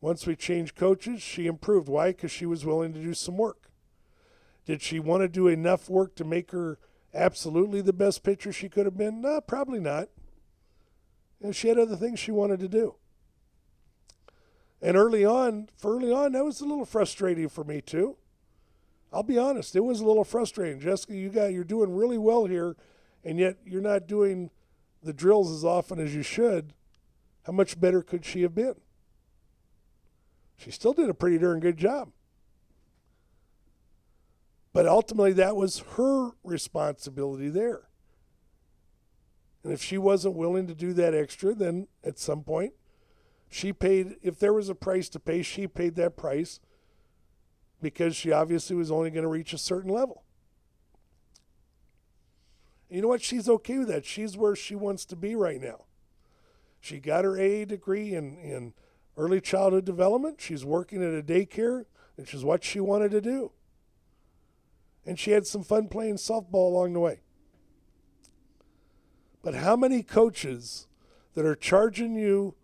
Once we changed coaches, she improved. Why? Because she was willing to do some work. Did she want to do enough work to make her absolutely the best pitcher she could have been? No, probably not. And she had other things she wanted to do. And early on, that was a little frustrating for me too. I'll be honest, it was a little frustrating. Jessica, you're doing really well here, and yet you're not doing the drills as often as you should. How much better could she have been? She still did a pretty darn good job. But ultimately, that was her responsibility there. And if she wasn't willing to do that extra, then at some point, she paid, if there was a price to pay, she paid that price because she obviously was only going to reach a certain level. And you know what? She's okay with that. She's where she wants to be right now. She got her AA degree in early childhood development. She's working at a daycare, which is what she wanted to do. And she had some fun playing softball along the way. But how many coaches that are charging you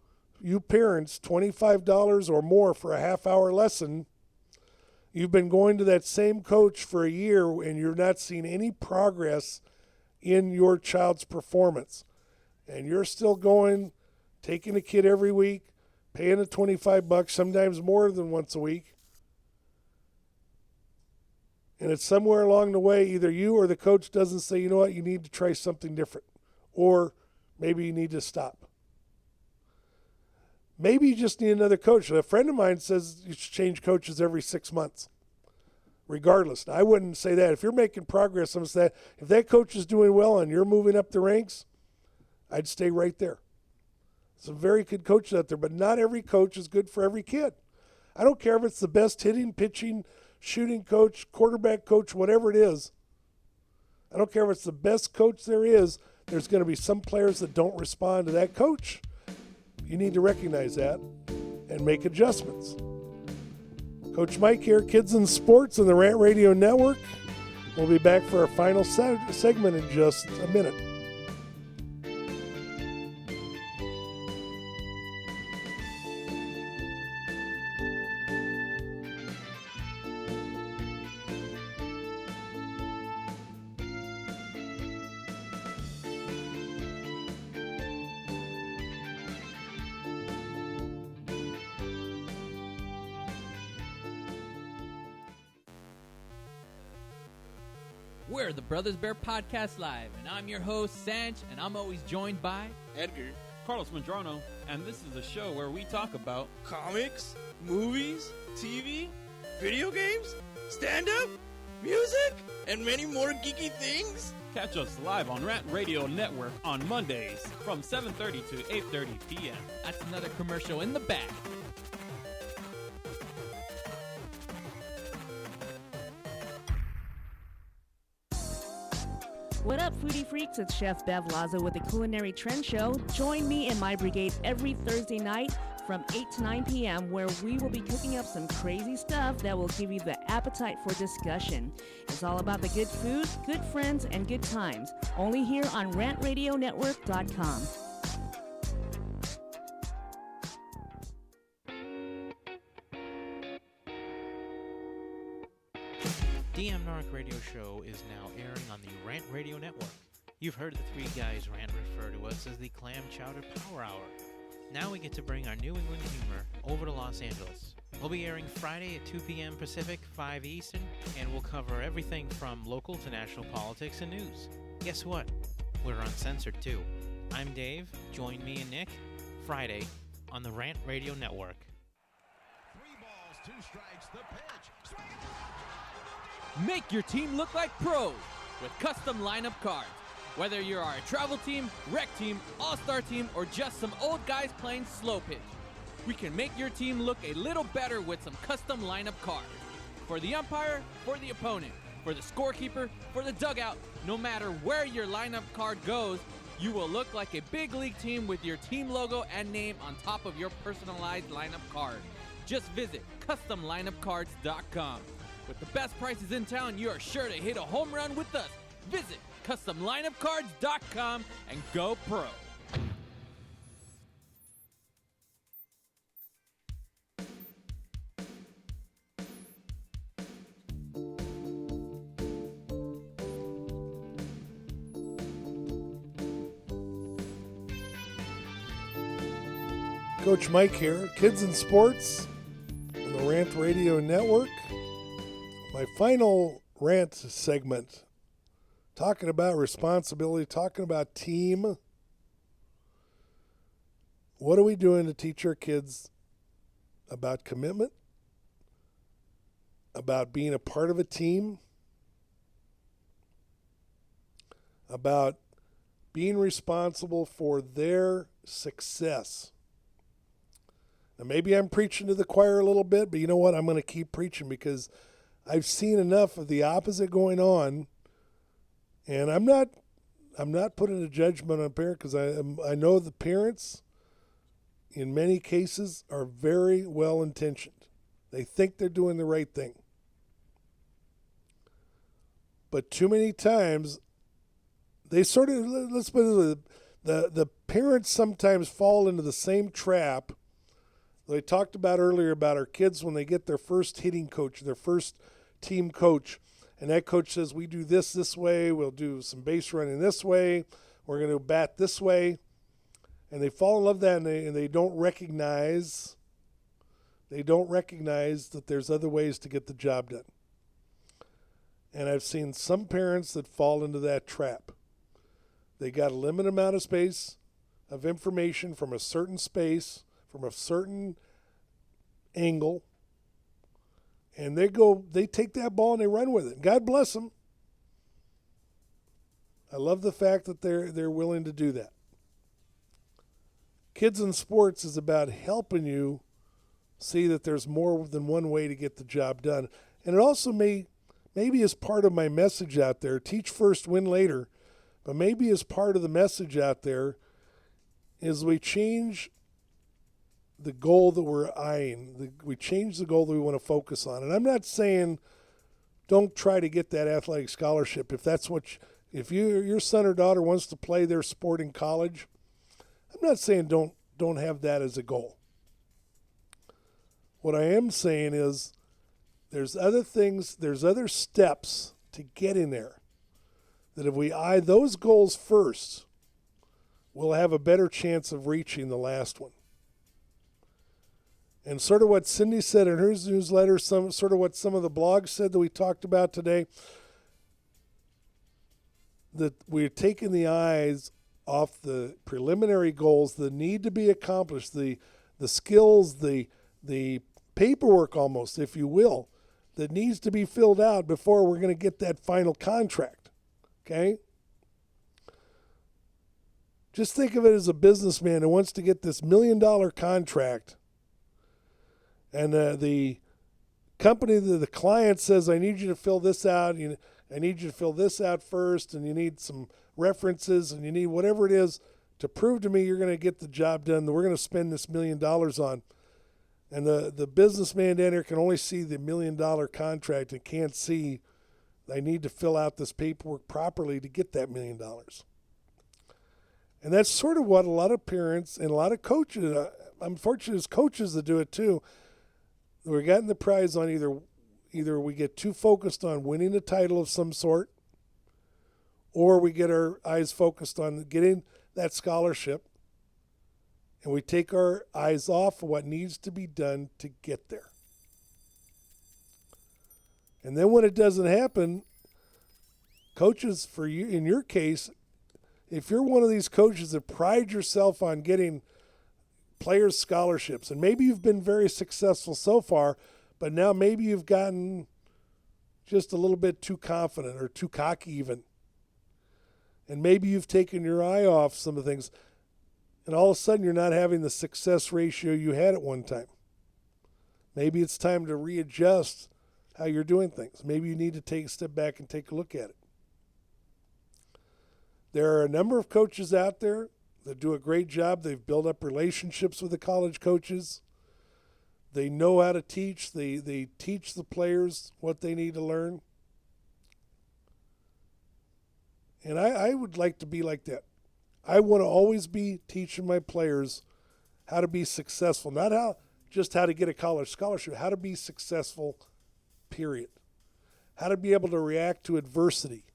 parents, $25 or more for a half-hour lesson, you've been going to that same coach for a year and you're not seeing any progress in your child's performance. And you're still going, taking a kid every week, paying the $25, sometimes more than once a week. And it's somewhere along the way, either you or the coach doesn't say, you know what, you need to try something different. Or maybe you need to stop. Maybe you just need another coach. A friend of mine says you should change coaches every 6 months, regardless. Now, I wouldn't say that. If you're making progress, I'm saying if that coach is doing well and you're moving up the ranks, I'd stay right there. Some very good coaches out there, but not every coach is good for every kid. I don't care if it's the best hitting, pitching, shooting coach, quarterback coach, whatever it is. I don't care if it's the best coach there is. There's going to be some players that don't respond to that coach. You need to recognize that and make adjustments. Coach Mike here, Kids in Sports on the Rant Radio Network. We'll be back for our final segment in just a minute. We're the Brothers Bear Podcast Live, and I'm your host, Sanch, and I'm always joined by Edgar. Carlos Madrano, and this is a show where we talk about Comics, movies, TV, video games, stand-up, music, and many more geeky things. Catch us live on Rant Radio Network on Mondays from 7:30 to 8:30 p.m. That's another commercial in the bag. What up, foodie freaks? It's Chef Bev Lazo with the Culinary Trend Show. Join me and my brigade every Thursday night from 8 to 9 p.m. where we will be cooking up some crazy stuff that will give you the appetite for discussion. It's all about the good food, good friends, and good times. Only here on rantradionetwork.com. DM Narc Radio Show is now airing on the Rant Radio Network. You've heard the three guys Rant refer to us as the Clam Chowder Power Hour. Now we get to bring our New England humor over to Los Angeles. We'll be airing Friday at 2 p.m. Pacific, 5 Eastern, and we'll cover everything from local to national politics and news. Guess what? We're uncensored too. I'm Dave. Join me and Nick Friday on the Rant Radio Network. 3 balls, 2 strikes, the pitch. Swing it. Make your team look like pros with custom lineup cards. Whether you are a travel team, rec team, all-star team, or just some old guys playing slow pitch, we can make your team look a little better with some custom lineup cards. For the umpire, for the opponent, for the scorekeeper, for the dugout, no matter where your lineup card goes, you will look like a big league team with your team logo and name on top of your personalized lineup card. Just visit CustomLineupCards.com. With the best prices in town, you are sure to hit a home run with us. Visit CustomLineupCards.com and go pro. Coach Mike here, Kids in Sports on the Rant Radio Network. My final rant segment, talking about responsibility, talking about team. What are we doing to teach our kids about commitment, about being a part of a team, about being responsible for their success? Now, maybe I'm preaching to the choir a little bit, but you know what? I'm going to keep preaching because I've seen enough of the opposite going on, and I'm not putting a judgment on a parent because I know the parents, in many cases, are very well intentioned. They think they're doing the right thing, but too many times they sort of, let's put it, the parents sometimes fall into the same trap they talked about earlier about our kids when they get their first hitting coach, their first team coach, and that coach says, we do this way, we'll do some base running this way, we're going to bat this way, and they fall in love with that, and they don't recognize that there's other ways to get the job done. And I've seen some parents that fall into that trap. They got a limited amount of space of information from a certain space, from a certain angle, and they take that ball and they run with it. God bless them. I love the fact that they're willing to do that. Kids in Sports is about helping you see that there's more than one way to get the job done. And it also maybe as part of my message out there, teach first, win later, but maybe as part of the message out there is we change the goal that we're eyeing. We change the goal that we want to focus on. And I'm not saying don't try to get that athletic scholarship. If your son or daughter wants to play their sport in college, I'm not saying don't have that as a goal. What I am saying is there's other things, there's other steps to getting there that if we eye those goals first, we'll have a better chance of reaching the last one. And sort of what Cindy said in her newsletter, sort of what some of the blogs said that we talked about today, that we're taking the eyes off the preliminary goals that need to be accomplished, the skills, the paperwork almost, if you will, that needs to be filled out before we're going to get that final contract. Okay? Just think of it as a businessman who wants to get this $1 million contract, and the company, the client says, I need you to fill this out, I need you to fill this out first, and you need some references, and you need whatever it is to prove to me you're going to get the job done that we're going to spend this $1 million on. And the businessman down here can only see the $1 million contract and can't see I need to fill out this paperwork properly to get that $1 million. And that's sort of what a lot of parents and a lot of coaches, I'm fortunate as coaches that do it too, we're getting the prize on either we get too focused on winning a title of some sort, or we get our eyes focused on getting that scholarship, and we take our eyes off of what needs to be done to get there. And then when it doesn't happen, coaches, for you, in your case, if you're one of these coaches that pride yourself on getting players scholarships, and maybe you've been very successful so far, but now maybe you've gotten just a little bit too confident or too cocky even. And maybe you've taken your eye off some of the things, and all of a sudden you're not having the success ratio you had at one time. Maybe it's time to readjust how you're doing things. Maybe you need to take a step back and take a look at it. There are a number of coaches out there that do a great job. They've built up relationships with the college coaches. They know how to teach. They teach the players what they need to learn. And I would like to be like that. I want to always be teaching my players how to be successful, not just how to get a college scholarship, how to be successful, period. How to be able to react to adversity.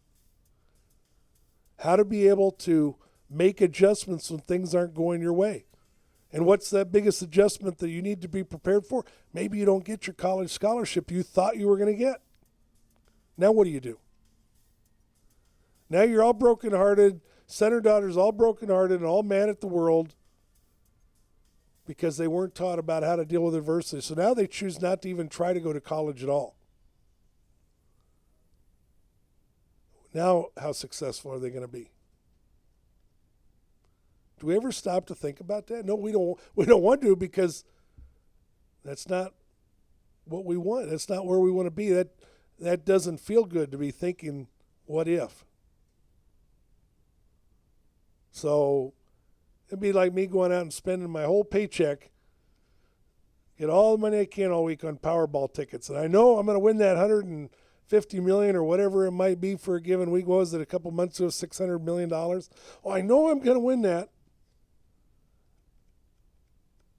How to be able to make adjustments when things aren't going your way. And what's that biggest adjustment that you need to be prepared for? Maybe you don't get your college scholarship you thought you were going to get. Now what do? Now you're all brokenhearted, son or daughter's all brokenhearted and all mad at the world because they weren't taught about how to deal with adversity. So now they choose not to even try to go to college at all. Now, how successful are they going to be? Do we ever stop to think about that? No, we don't. We don't want to, because that's not what we want. That's not where we want to be. That doesn't feel good to be thinking, what if? So it'd be like me going out and spending my whole paycheck, get all the money I can all week on Powerball tickets, and I know I'm going to win that $150 million or whatever it might be for a given week. What was it, a couple months ago, $600 million? Oh, I know I'm going to win that.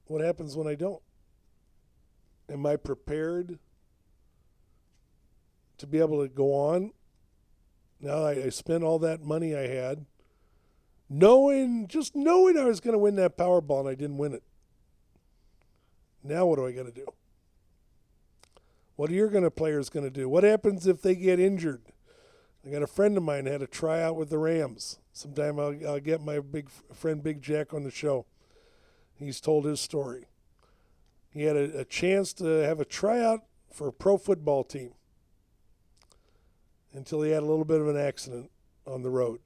What happens when I don't? Am I prepared to be able to go on? Now I spent all that money I had, just knowing I was going to win that Powerball, and I didn't win it. Now what do I got to do? What are your players going to do? What happens if they get injured? I got a friend of mine had a tryout with the Rams. Sometime I'll get my big friend Big Jack on the show. He's told his story. He had a chance to have a tryout for a pro football team until he had a little bit of an accident on the road.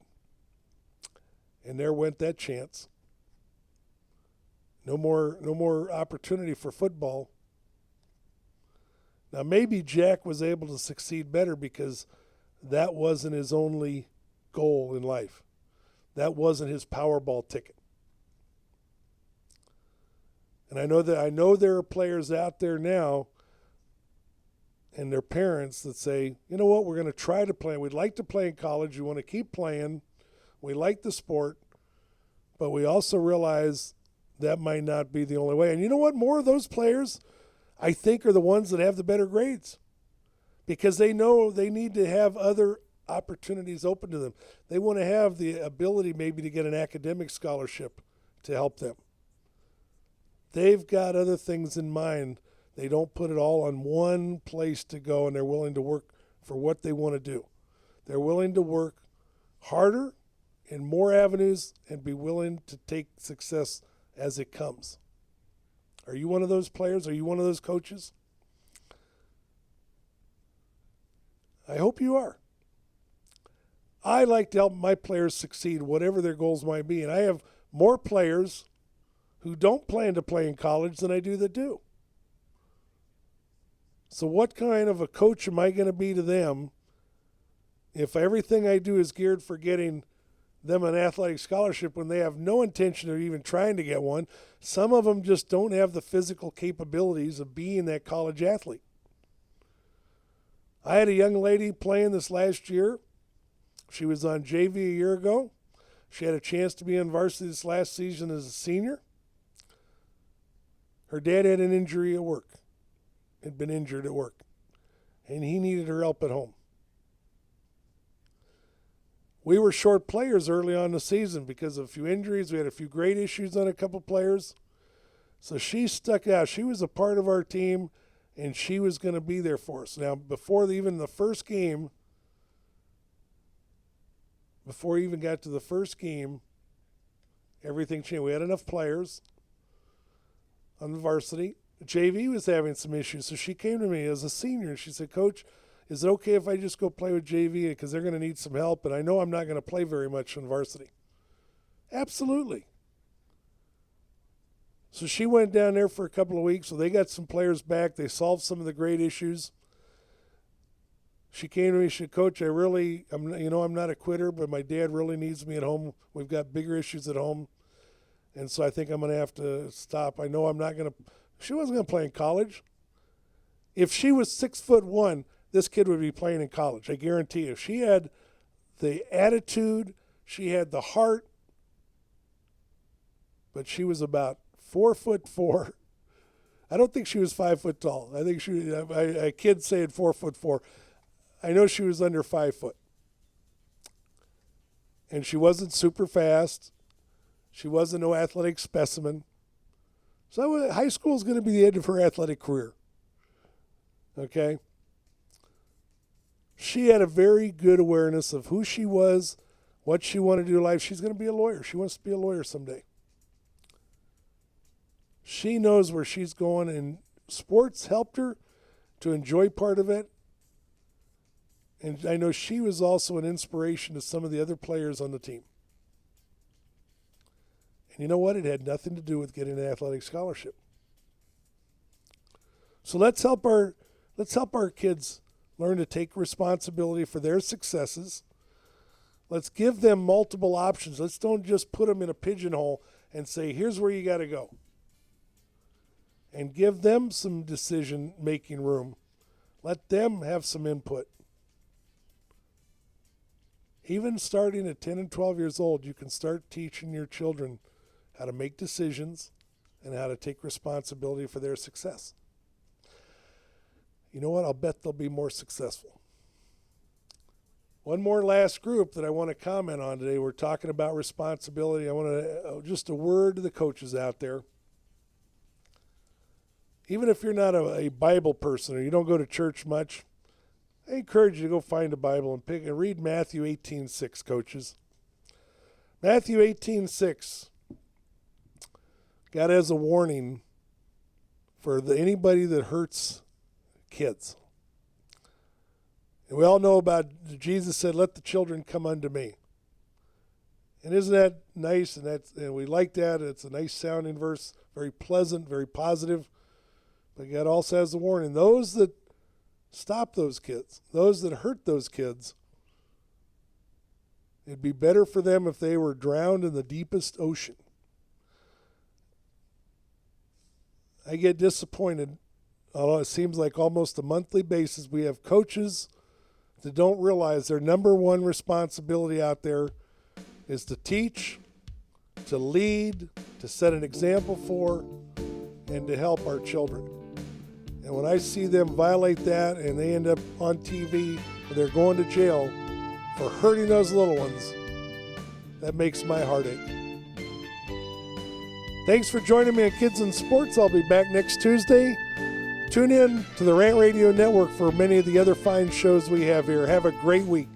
And there went that chance. No more opportunity for football. Now, maybe Jack was able to succeed better because that wasn't his only goal in life. That wasn't his Powerball ticket. And I know there are players out there now and their parents that say, you know what, we're going to try to play. We'd like to play in college. We want to keep playing. We like the sport. But we also realize that might not be the only way. And you know what? More of those players, I think, are the ones that have the better grades, because they know they need to have other opportunities open to them. They want to have the ability maybe to get an academic scholarship to help them. They've got other things in mind. They don't put it all on one place to go, and they're willing to work for what they want to do. They're willing to work harder and more avenues and be willing to take success as it comes. Are you one of those players? Are you one of those coaches? I hope you are. I like to help my players succeed, whatever their goals might be. And I have more players who don't plan to play in college than I do that do. So what kind of a coach am I going to be to them if everything I do is geared for getting them an athletic scholarship when they have no intention of even trying to get one? Some of them just don't have the physical capabilities of being that college athlete. I had a young lady playing this last year. She was on JV a year ago. She had a chance to be on varsity this last season as a senior. Her dad had an injury at work, had been injured at work, and he needed her help at home. We were short players early on in the season because of a few injuries. We had a few great issues on a couple players. So she stuck out. She was a part of our team, and she was going to be there for us. Now, before even the first game, before we even got to the first game, everything changed. We had enough players on the varsity. JV was having some issues, so she came to me as a senior, and she said, Coach, is it okay if I just go play with JV because they're going to need some help, and I know I'm not going to play very much on varsity? Absolutely. So she went down there for a couple of weeks, so they got some players back. They solved some of the great issues. She came to me, she said, Coach, I'm not a quitter, but my dad really needs me at home. We've got bigger issues at home, and so I think I'm going to have to stop. I know I'm not going to – she wasn't going to play in college. If she was 6'1", this kid would be playing in college, I guarantee you. She had the attitude, she had the heart, but she was about 4'4". I don't think she was 5 foot tall. I think a kid saying 4'4". I know she was under 5 foot. And she wasn't super fast. She wasn't no athletic specimen. So high school is going to be the end of her athletic career. Okay? She had a very good awareness of who she was, what she wanted to do in life. She's going to be a lawyer. She wants to be a lawyer someday. She knows where she's going, and sports helped her to enjoy part of it. And I know she was also an inspiration to some of the other players on the team. And you know what? It had nothing to do with getting an athletic scholarship. So let's help our kids learn to take responsibility for their successes. Let's give them multiple options. Let's don't just put them in a pigeonhole and say, here's where you got to go. And give them some decision-making room. Let them have some input. Even starting at 10 and 12 years old, you can start teaching your children how to make decisions and how to take responsibility for their success. You know what? I'll bet they'll be more successful. One more last group that I want to comment on today. We're talking about responsibility. I want to just a word to the coaches out there. Even if you're not a Bible person or you don't go to church much, I encourage you to go find a Bible and read Matthew 18:6, coaches. Matthew 18:6. God has a warning for anybody that hurts kids. And we all know about Jesus said, "Let the children come unto me." And isn't that nice? And we like that. It's a nice sounding verse, very pleasant, very positive. But God also has a warning. Those that stop those kids, those that hurt those kids, it'd be better for them if they were drowned in the deepest ocean. I get disappointed. Although it seems like almost a monthly basis we have coaches that don't realize their number one responsibility out there is to teach, to lead, to set an example for, and to help our children. And when I see them violate that and they end up on TV or they're going to jail for hurting those little ones, that makes my heart ache. Thanks for joining me on Kids in Sports. I'll be back next Tuesday. Tune in to the Rant Radio Network for many of the other fine shows we have here. Have a great week.